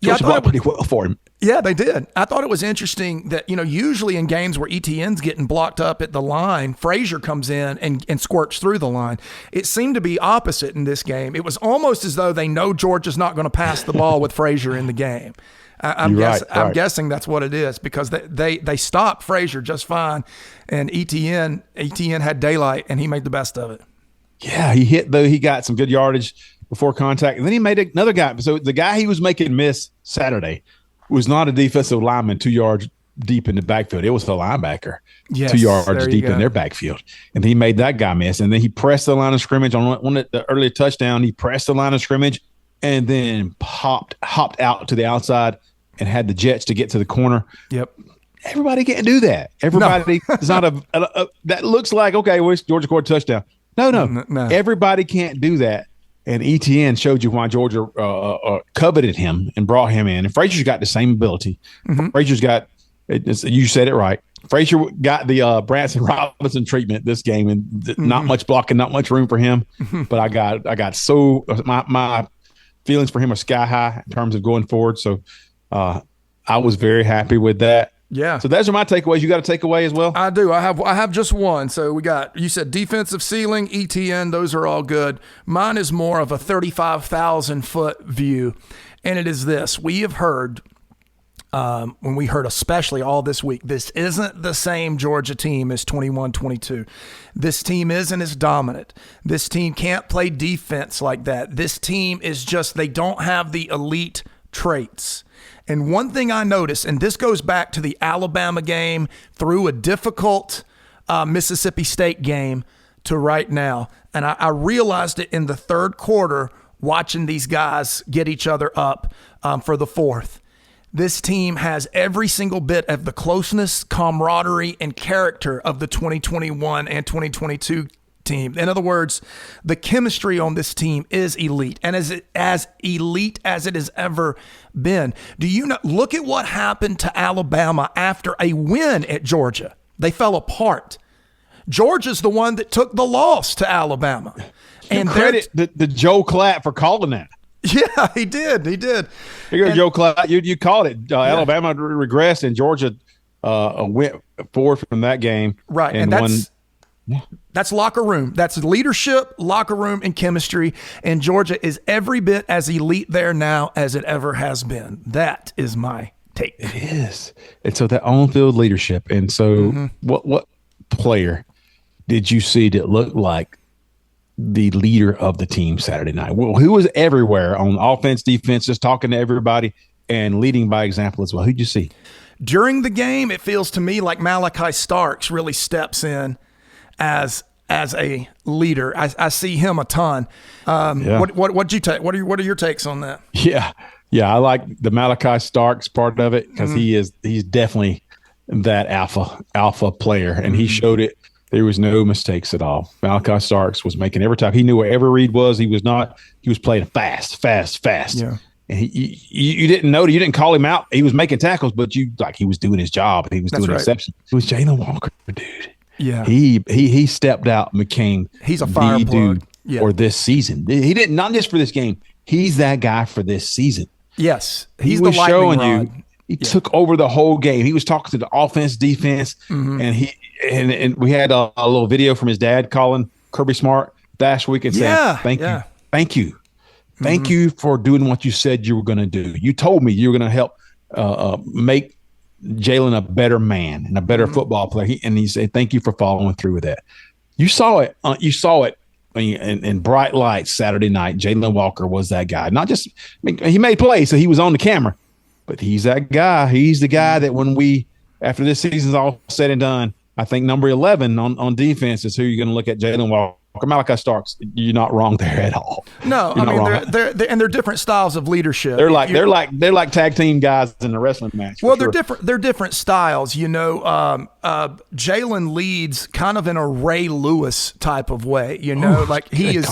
Georgia blocked pretty well for him. Yeah, they did. I thought it was interesting that, usually in games where ETN's getting blocked up at the line, Frazier comes in and squirts through the line. It seemed to be opposite in this game. It was almost as though they know Georgia's not going to pass the ball with Frazier in the game. I'm guessing that's what it is, because they stopped Frazier just fine, and ETN had daylight, and he made the best of it. Yeah, he hit, though. He got some good yardage before contact, and then he made another guy. So the guy he was making miss Saturday was not a defensive lineman 2 yards deep in the backfield. It was a linebacker 2 yards deep in their backfield, and he made that guy miss. And then he pressed the line of scrimmage on the early touchdown. He pressed the line of scrimmage and then hopped out to the outside and had the jets to get to the corner. Yep. Everybody can't do that. Everybody is not that looks like, okay, well, it's Georgia scored a touchdown. No. Everybody can't do that. And ETN showed you why Georgia coveted him and brought him in. And Frazier's got the same ability. Frazier's got, you said it right, Frazier got the Branson Robinson treatment this game, and not much blocking, not much room for him. But I got so my feelings for him are sky high in terms of going forward. So I was very happy with that. Yeah. So those are my takeaways. You got a takeaway as well? I do. I have just one. So you said defensive ceiling, ETN, those are all good. Mine is more of a 35,000 foot view. And it is this. We have heard, when we heard especially all this week, this isn't the same Georgia team as 21-22. This team isn't as dominant. This team can't play defense like that. This team is just, they don't have the elite traits. And one thing I noticed, and this goes back to the Alabama game through a difficult Mississippi State game to right now, and I realized it in the third quarter watching these guys get each other up for the fourth. This team has every single bit of the closeness, camaraderie, and character of the 2021 and 2022 team. In other words, the chemistry on this team is elite, and as elite as it has ever been. Do you know? Look at what happened to Alabama after a win at Georgia. They fell apart. Georgia's the one that took the loss to Alabama. And credit the Joe Klatt for calling that. Yeah, he did. Here you go, Joe Klatt. You called it. Alabama regressed, and Georgia went forward from that game. Right, and that's locker room. That's leadership, locker room, and chemistry. And Georgia is every bit as elite there now as it ever has been. That is my take. It is. And so that on-field leadership. And so what player did you see that looked like the leader of the team Saturday night? Well, who was everywhere on offense, defense, just talking to everybody and leading by example as well? Who'd you see? During the game, it feels to me like Malachi Starks really steps in as a leader. I see him a ton. What'd you take? What are your takes on that? Yeah, I like the Malachi Starks part of it, because he's definitely that alpha player, and he showed it. There was no mistakes at all. Malachi Starks was making every time. He knew where every read was. He was playing fast. Yeah. And you didn't know, you didn't call him out. He was making tackles, but he was doing his job. He was doing exceptions. It was Jalen Walker, dude. Yeah, he stepped out and became he's a fire plug for this season. He didn't, not just for this game. He's that guy for this season. Yes, he was showing you. He took over the whole game. He was talking to the offense, defense, and we had a little video from his dad calling Kirby Smart last week and saying, "Thank you for doing what you said you were going to do. You told me you were going to help make Jalen a better man and a better football player." He said, "Thank you for following through with that." You saw it. In bright lights Saturday night. Jalen Walker was that guy. Not just, he made plays, so he was on the camera, but he's that guy. He's the guy that after this season's all said and done, I think number 11 on defense is who you're going to look at, Jalen Walker. Malachi Starks, you're not wrong there at all. No, I mean they're different styles of leadership. They're like tag team guys in a wrestling match. Well, they're different styles. Jalen leads kind of in a Ray Lewis type of way. Like he is.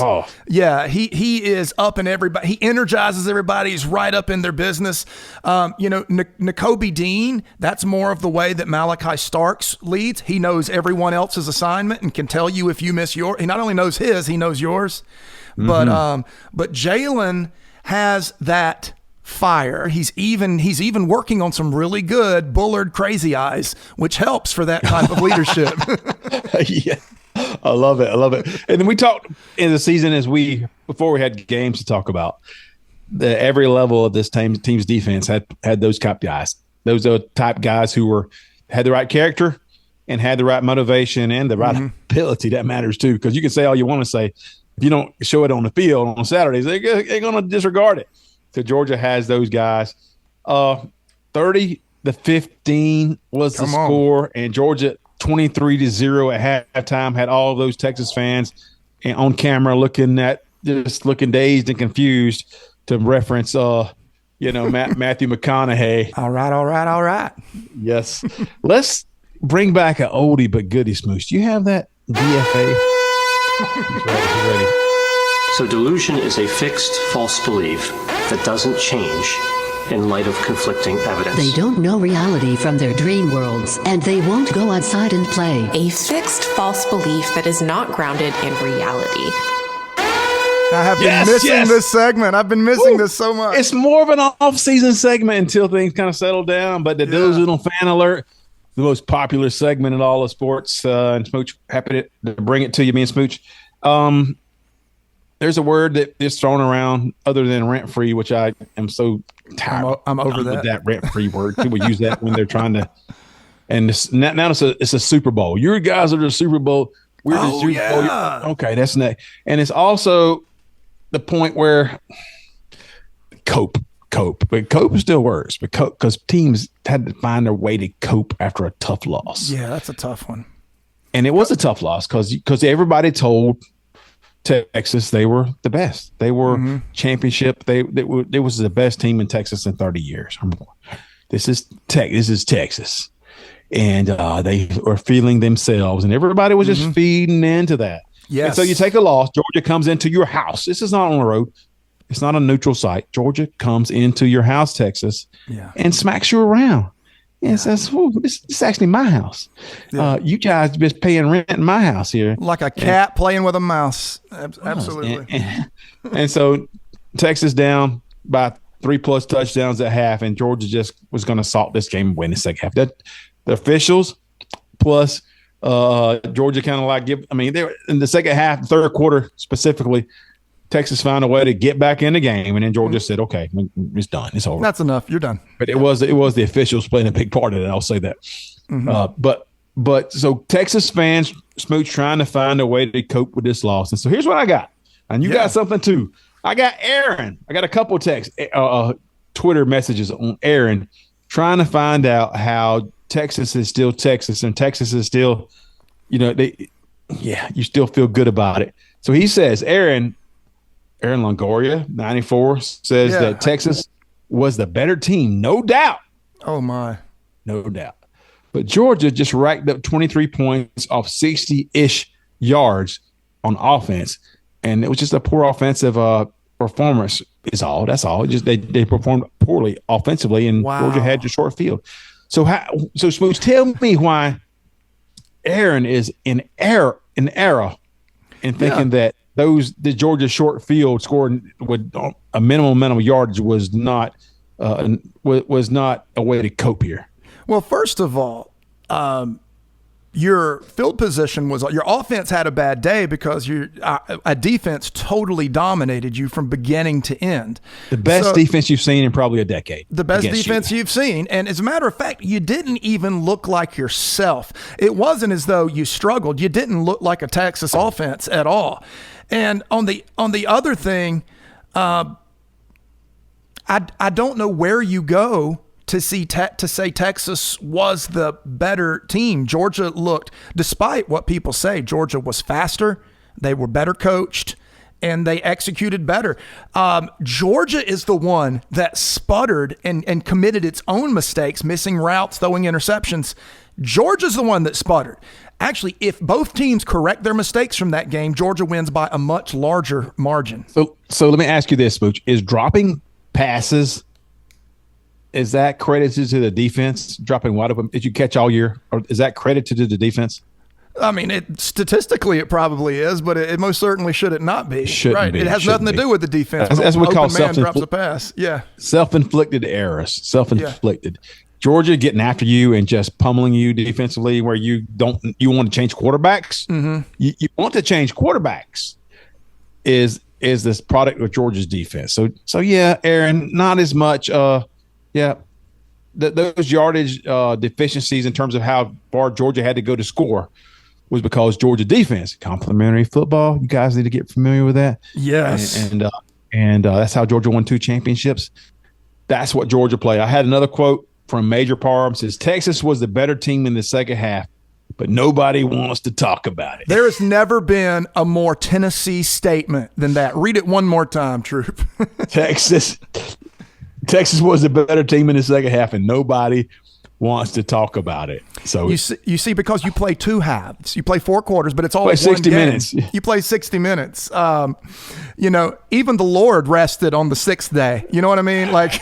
He is up in everybody. He energizes everybody. He's right up in their business. N'Kobe Dean, that's more of the way that Malachi Starks leads. He knows everyone else's assignment and can tell you if you miss yours. He not only knows his, he knows yours. Mm-hmm. But Jalen has that fire. He's even working on some really good Bullard crazy eyes, which helps for that type of leadership. Yeah. I love it. And then we talked in the season before we had games to talk about. Every level of this team's defense had those type guys. Those are type guys who had the right character and had the right motivation and the right ability. That matters too, because you can say all you want to say. If you don't show it on the field on Saturdays, they're going to disregard it. So Georgia has those guys. 30-15 was the score, and Georgia 23-0 at halftime. Had all of those Texas fans on camera looking dazed and confused, to reference Matthew McConaughey. All right. Yes. Let's bring back an oldie but goodie, Smooch. Do you have that DFA? He's ready. So delusion is a fixed false belief that doesn't change in light of conflicting evidence. They don't know reality from their dream worlds, and they won't go outside and play. A fixed false belief that is not grounded in reality. I have been missing this segment. I've been missing this so much. It's more of an off-season segment until things kind of settle down. But the Delusional Fan Alert, the most popular segment in all of sports, and Smooch, happy to bring it to you, me and Smooch. There's a word that is thrown around other than rent-free, which I am so tired. I'm over that rent-free word. People use that when they're trying to. And now it's a Super Bowl. Your guys are the Super Bowl. We're the Super Bowl. Okay, that's next. And it's also the point where cope, but cope still works, because teams had to find their way to cope after a tough loss. Yeah, that's a tough one. And it was a tough loss because everybody told Texas they were the best. They were championship. They was the best team in Texas in 30 years or more. This is Texas, and they were feeling themselves, and everybody was just feeding into that. Yes. And so you take a loss. Georgia comes into your house. This is not on the road. It's not a neutral site. Georgia comes into your house, Texas, and smacks you around. And says, this is actually my house. Yeah. You guys just paying rent in my house here. Like a cat playing with a mouse. Absolutely. And so Texas down by 3+ touchdowns at half, and Georgia just was going to salt this game and win the second half. The officials plus Georgia kind of they were in the second half, third quarter specifically. Texas found a way to get back in the game, and then Georgia said, "Okay, it's done. It's over. That's enough. You're done." But it was the officials playing a big part of it. I'll say that. But so Texas fans, Smooch, trying to find a way to cope with this loss. And so here's what I got, and you got something too. I got Aaron. I got a couple of Twitter messages on Aaron trying to find out how Texas is still Texas, and Texas is still, you still feel good about it. So he says, Aaron Longoria, 94, says that Texas was the better team, no doubt. Oh, my. No doubt. But Georgia just racked up 23 points off 60-ish yards on offense, and it was just a poor offensive performance is all. That's all. Just they performed poorly offensively, and Georgia had your short field. So Smooch, tell me why Aaron is in error in thinking that the Georgia short field scoring with a minimum amount of yardage was not a way to cope here. Well, first of all, your field position was, your offense had a bad day because a defense totally dominated you from beginning to end. The best defense you've seen in probably a decade. The best defense you've seen. And as a matter of fact, you didn't even look like yourself. It wasn't as though you struggled. You didn't look like a Texas offense at all. And on the other thing, I don't know where you go to say Texas was the better team. Georgia looked, despite what people say, Georgia was faster. They were better coached, and they executed better. Georgia is the one that sputtered and committed its own mistakes, missing routes, throwing interceptions. Georgia's the one that sputtered. Actually, if both teams correct their mistakes from that game, Georgia wins by a much larger margin. So let me ask you this, Smooch. Is dropping passes, is that credited to the defense? Dropping wide open, did you catch all year? Or is that credited to the defense? I mean, statistically, it probably is, but it most certainly should it not be. Shouldn't be. It has nothing to do with the defense. As we call drops a pass. Yeah. Self-inflicted errors. Self-inflicted. Yeah. Georgia getting after you and just pummeling you defensively, where you want to change quarterbacks. Mm-hmm. You want to change quarterbacks. Is this product of Georgia's defense? So yeah, Aaron, not as much. Those yardage deficiencies in terms of how far Georgia had to go to score was because Georgia defense. Complimentary football. You guys need to get familiar with that. Yes. And that's how Georgia won 2 championships. That's what Georgia played. I had another quote from Major Parham, says Texas was the better team in the second half, but nobody wants to talk about it. There has never been a more Tennessee statement than that. Read it one more time, Troup. Texas was the better team in the second half, and nobody wants to talk about it. So you see, because you play 2 halves, you play 4 quarters, but it's all 60 minutes. You play 60 minutes. Even the Lord rested on the 6th day. You know what I mean? Like,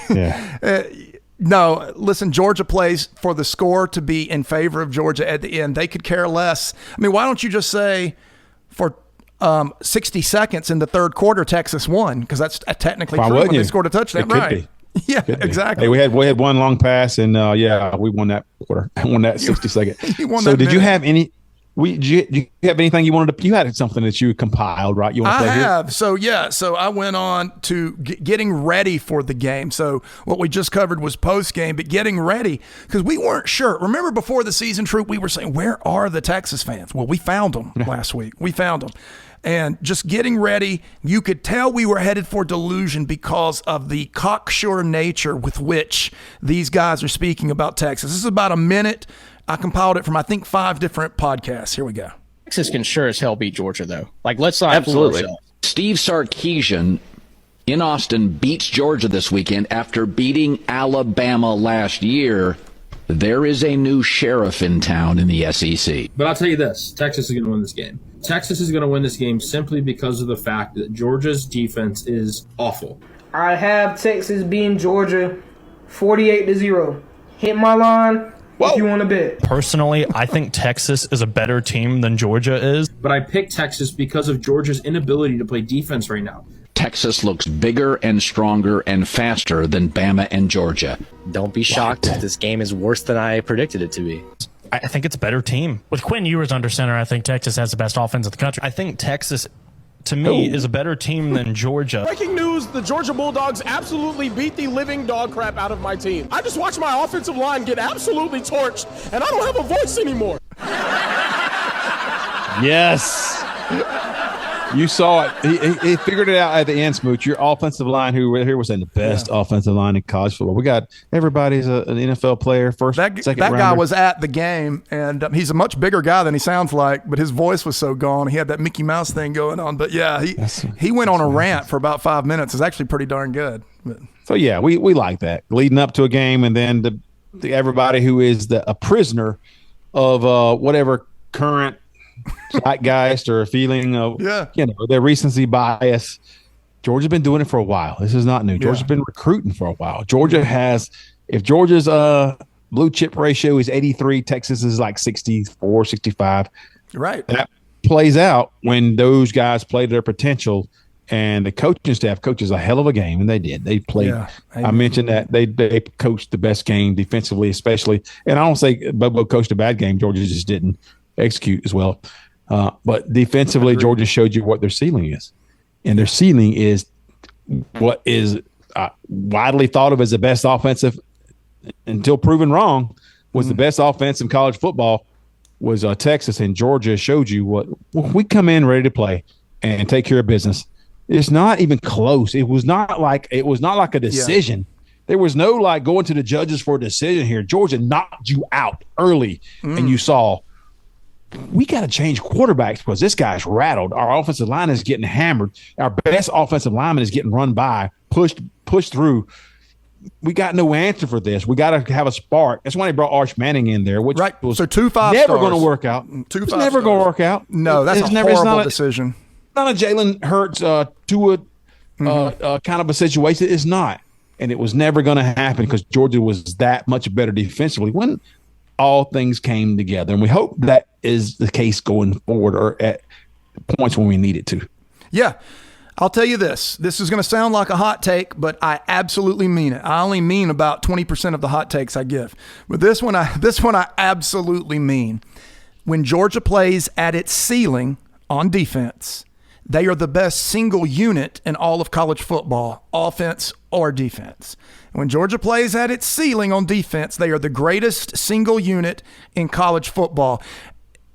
no, listen, Georgia plays for the score to be in favor of Georgia at the end. They could care less. I mean, why don't you just say for 60 seconds in the third quarter, Texas won? Because that's technically true when they scored a touchdown, right? Yeah, exactly. Hey, we had one long pass, and we won that quarter. Won that 60-second. So, did you have any? Did you have anything you wanted to? You had something that you compiled, right? You want to play have. Here? So I went on to getting ready for the game. So what we just covered was post game, but getting ready because we weren't sure. Remember before the season, Troup, we were saying, where are the Texas fans? Well, we found them last week. We found them. And just getting ready, you could tell we were headed for delusion because of the cocksure nature with which these guys are speaking about Texas. This is about a minute. I compiled it from, I think, 5 different podcasts. Here we go. Texas can sure as hell beat Georgia, though. Like, let's not fool ourselves. Steve Sarkisian in Austin beats Georgia this weekend after beating Alabama last year. There is a new sheriff in town in the SEC. But I'll tell you this, Texas is going to win this game. Texas is going to win this game simply because of the fact that Georgia's defense is awful. I have Texas beating Georgia 48-0. Hit my line. Whoa. If you want to bet. Personally, I think Texas is a better team than Georgia is. But I picked Texas because of Georgia's inability to play defense right now. Texas looks bigger and stronger and faster than Bama and Georgia. Don't be shocked if this game is worse than I predicted it to be. I think it's a better team. With Quinn Ewers under center, I think Texas has the best offense in the country. I think Texas, to me, is a better team than Georgia. Breaking news, the Georgia Bulldogs absolutely beat the living dog crap out of my team. I just watched my offensive line get absolutely torched, and I don't have a voice anymore. Yes. You saw it. He figured it out at the end, Smooch. Your offensive line, who here was in the best offensive line in college football. We got everybody's an NFL player, second that rounder. Guy was at the game, and he's a much bigger guy than he sounds like, but his voice was so gone. He had that Mickey Mouse thing going on. But, yeah, he went on a rant for about 5 minutes. It's actually pretty darn good. But. So, yeah, we like that. Leading up to a game, and then everybody who is a prisoner of whatever current – zeitgeist or a feeling of their recency bias. Georgia's been doing it for a while. This is not new. Georgia's been recruiting for a while. Georgia has, if Georgia's blue chip ratio is 83, Texas is like 64, 65. Right. That plays out when those guys play to their potential, and the coaching staff coaches a hell of a game, and they did. They played. I mentioned that they coached the best game defensively, especially. And I don't say Bobo coached a bad game. Georgia just didn't execute as well. But defensively, Georgia showed you what their ceiling is. And their ceiling is what is widely thought of as the best offensive, until proven wrong, was the best offense in college football was Texas. And Georgia showed you what we come in ready to play and take care of business. It's not even close. It was not like a decision. Yeah. There was no like going to the judges for a decision here. Georgia knocked you out early, and you saw we got to change quarterbacks because this guy's rattled. Our offensive line is getting hammered. Our best offensive lineman is getting run by, pushed through. We got no answer for this. We got to have a spark. That's why they brought Arch Manning in there, which was so 2 5 never going to work out. It's never going to work out. No, that's a horrible decision. Not a Jalen Hurts, Tua kind of a situation. It's not. And it was never going to happen because Georgia was that much better defensively when all things came together. And we hope that is the case going forward or at points when we need it to. Yeah. I'll tell you this. This is going to sound like a hot take, but I absolutely mean it. I only mean about 20% of the hot takes I give. But this one I absolutely mean. When Georgia plays at its ceiling on defense, they are the best single unit in all of college football, offense or defense. When Georgia plays at its ceiling on defense, they are the greatest single unit in college football.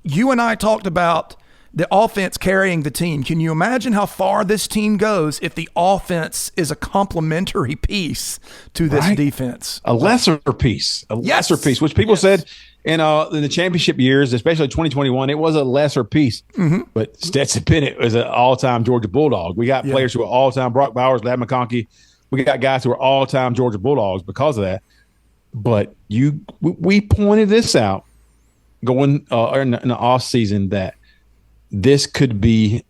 You and I talked about the offense carrying the team. Can you imagine how far this team goes if the offense is a complementary piece to this defense? A lesser piece, which people said in the championship years, especially 2021, it was a lesser piece. Mm-hmm. But Stetson Bennett was an all-time Georgia Bulldog. We got players who are all-time Brock Bowers, Ladd McConkey. We got guys who are all-time Georgia Bulldogs because of that. But we pointed this out going in the off season that this could be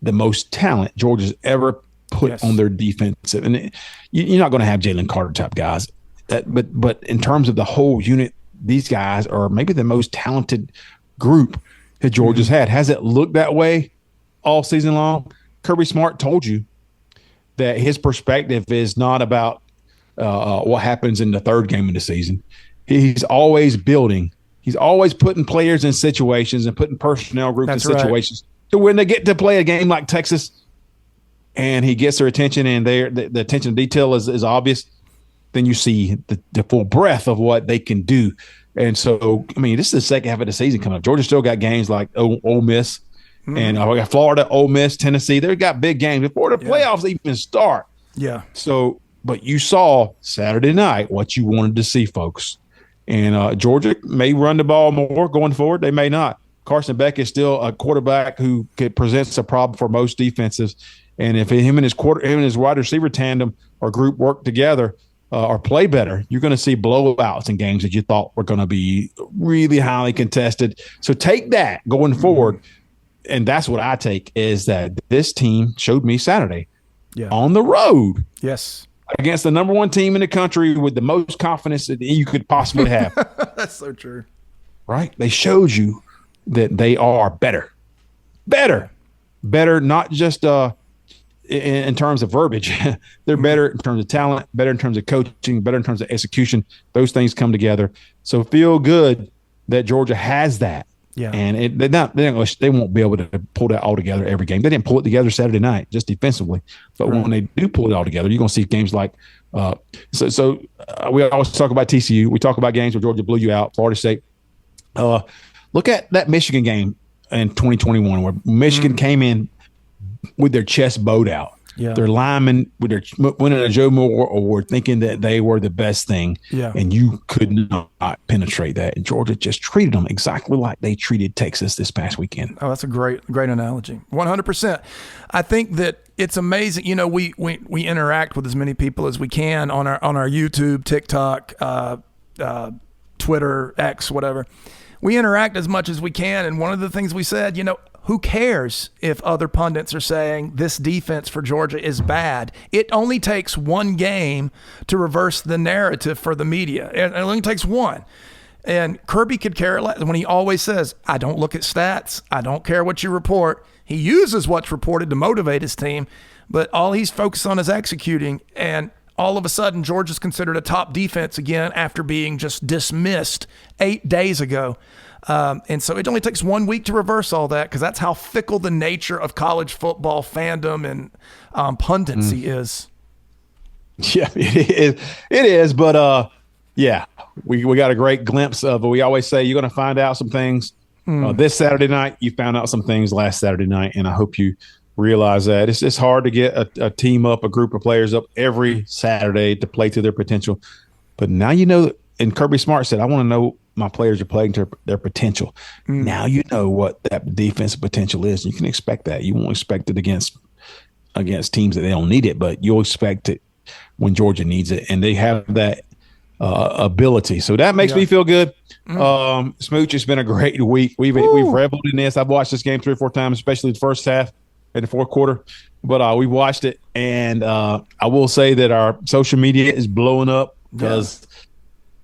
the most talent Georgia's ever put on their defensive. And you're not going to have Jalen Carter type guys. But in terms of the whole unit, these guys are maybe the most talented group that Georgia's had. Has it looked that way all season long? Kirby Smart told you that his perspective is not about what happens in the third game of the season. He's always building. He's always putting players in situations and putting personnel groups in situations to when they get to play a game like Texas and he gets their attention and the attention to detail is obvious, then you see the full breadth of what they can do. And so, I mean, this is the second half of the season coming up. Georgia still got games like Ole Miss and we got Florida, Ole Miss, Tennessee. They've got big games before the playoffs even start. Yeah. So, but you saw Saturday night what you wanted to see, folks. And Georgia may run the ball more going forward. They may not. Carson Beck is still a quarterback who presents a problem for most defenses. And if him and his wide receiver tandem or group work together or play better, you're going to see blowouts in games that you thought were going to be really highly contested. So take that going forward. And that's what I take is that this team showed me Saturday on the road. Yes. Against the number one team in the country with the most confidence that you could possibly have. That's so true. Right? They showed you that they are better, not just in terms of verbiage. They're better in terms of talent, better in terms of coaching, better in terms of execution. Those things come together. So feel good that Georgia has that. Yeah. And they won't be able to pull that all together every game. They didn't pull it together Saturday night, just defensively. But when they do pull it all together, you're going to see games like we always talk about TCU. We talk about games where Georgia blew you out, Florida State. Look at that Michigan game in 2021 where Michigan came in with their chest bowed out. Yeah. Their linemen winning a Joe Moore Award thinking that they were the best thing. Yeah. And you could not penetrate that. And Georgia just treated them exactly like they treated Texas this past weekend. Oh, that's a great analogy. 100%. I think that it's amazing. You know, we interact with as many people as we can on our YouTube, TikTok, Twitter, X, whatever. We interact as much as we can. And one of the things we said, you know, who cares if other pundits are saying this defense for Georgia is bad? It only takes one game to reverse the narrative for the media. It only takes one. And Kirby could care less when he always says, I don't look at stats. I don't care what you report. He uses what's reported to motivate his team, but all he's focused on is executing. And all of a sudden, Georgia's considered a top defense again after being just dismissed 8 days ago. And so it only takes 1 week to reverse all that because that's how fickle the nature of college football fandom and pundency is. Yeah, it is. But, we got a great glimpse of it. We always say you're going to find out some things this Saturday night. You found out some things last Saturday night, and I hope you realize that. It's hard to get a team up, a group of players up every Saturday to play to their potential. But now you know, and Kirby Smart said, I want to know my players are playing to their potential. Now you know what that defensive potential is. You can expect that. You won't expect it against teams that they don't need it, but you'll expect it when Georgia needs it, and they have that ability. So that makes me feel good. Smooch, it's been a great week. We've reveled in this. I've watched this game 3 or 4 times, especially the first half and the fourth quarter. But we watched it, and I will say that our social media is blowing up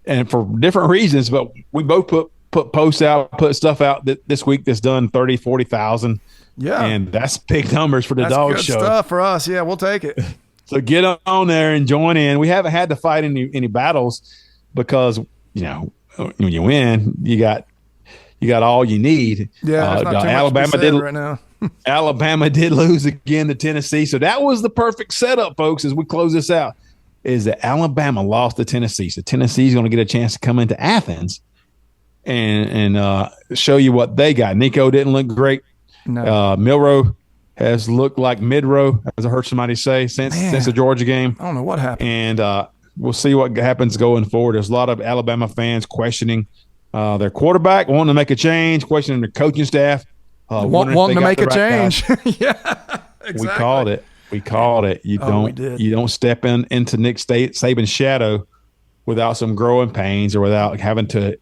and for different reasons. But we both put posts out, put stuff out this week that's done 30, 40,000. Yeah, and that's big numbers for the Dawg Show. Stuff for us. Yeah, we'll take it. So get on there and join in. We haven't had to fight any battles because when you win, you got all you need. Yeah, Alabama did right now. Alabama did lose again to Tennessee, so that was the perfect setup, folks. As we close this out, is that Alabama lost to Tennessee, so Tennessee's going to get a chance to come into Athens and show you what they got. Nico didn't look great. No. Milroe has looked like mid-row, as I heard somebody say, since the Georgia game. I don't know what happened. And we'll see what happens going forward. There's a lot of Alabama fans questioning their quarterback, wanting to make a change, questioning their coaching staff. Wanting to make a change. Yeah, exactly. We called it. You don't step into Nick Saban's shadow without some growing pains or without having to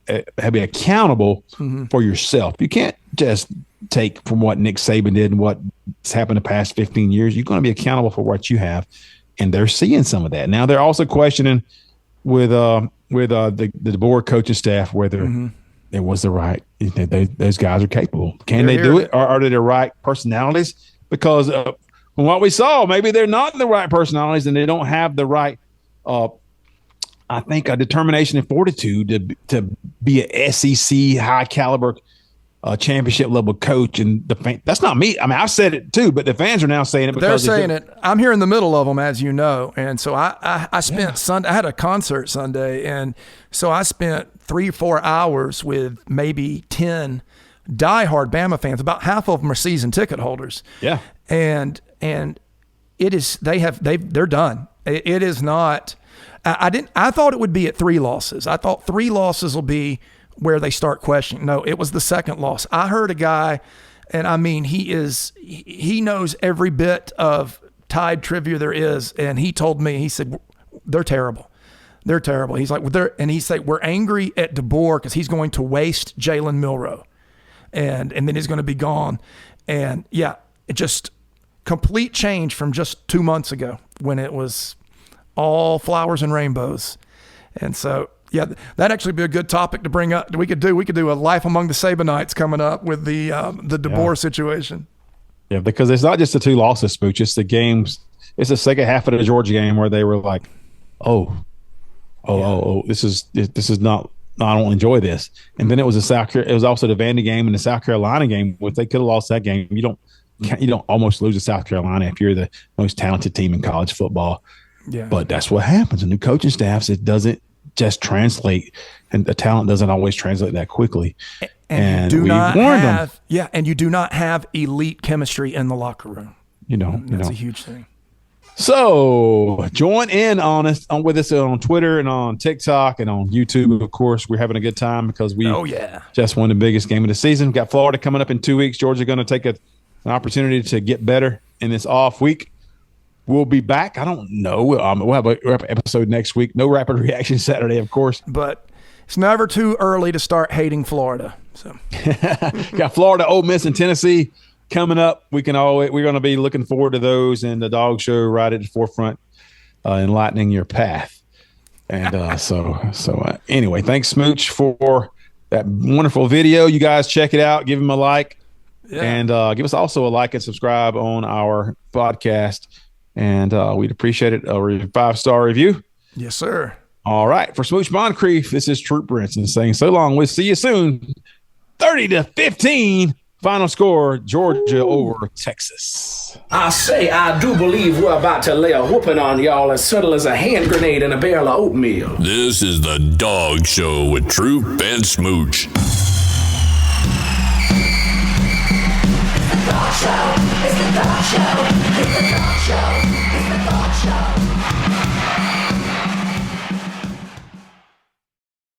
be accountable for yourself. You can't just take from what Nick Saban did and what's happened the past 15 years. You're going to be accountable for what you have, and they're seeing some of that. Now they're also questioning with the board coaching staff whether it was the right. Those guys are capable. Can they do it? Or are they the right personalities? Because from what we saw, maybe they're not the right personalities, and they don't have the right. I think a determination and fortitude to be an SEC high caliber championship level coach. And that's not me. I mean, I said it too, but the fans are now saying it because they're saying it. I'm here in the middle of them, as you know. And so I spent Sunday, I had a concert Sunday. And so I spent 3 or 4 hours with maybe 10 diehard Bama fans. About half of them are season ticket holders. Yeah. And it is, they're done. It is not, I thought it would be at 3 losses. I thought 3 losses will be where they start questioning. No, it was the second loss. I heard a guy, and I mean, he knows every bit of Tide trivia there is. And he told me, he said, they're terrible. They're terrible. He's like, and he said, we're angry at DeBoer because he's going to waste Jalen Milroe. And then he's going to be gone. And yeah, it just complete change from just 2 months ago when it was all flowers and rainbows. And so, yeah, that'd actually be a good topic to bring up. We could do a Life Among the Sabanites coming up with the DeBoer situation. Yeah, because it's not just the 2 losses, Smooch. It's the games. It's the second half of the Georgia game where they were like, this is not. I don't enjoy this. And then it was it was also the Vandy game and the South Carolina game. If they could have lost that game, you don't almost lose to South Carolina if you're the most talented team in college football. Yeah. But that's what happens. A new coaching staff, it doesn't just translate, and the talent doesn't always translate that quickly. And you do not have, and you do not have elite chemistry in the locker room. That's a huge thing. So join in with us on Twitter and on TikTok and on YouTube. Of course, we're having a good time because we just won the biggest game of the season. Got Florida coming up in 2 weeks. Georgia going to take an opportunity to get better in this off week. We'll be back. I don't know. We'll have an episode next week. No Rapid Reaction Saturday, of course. But it's never too early to start hating Florida. So got Florida, Ole Miss, and Tennessee coming up. We're going to be looking forward to those, and the Dawg Show right at the forefront, enlightening your path. And anyway, thanks, Smooch, for that wonderful video. You guys check it out. Give him a like, and give us also a like and subscribe on our podcast. And we'd appreciate it. A 5-star review. Yes, sir. All right. For Smooch Moncrief, this is Troup Brinson saying so long. We'll see you soon. 30-15. Final score, Georgia over Texas. I say I do believe we're about to lay a whooping on y'all as subtle as a hand grenade in a barrel of oatmeal. This is the Dawg Show with Troup and Smooch. It's the Dawg Show. It's the Dawg Show. It's the Dawg Show. It's the Dawg Show.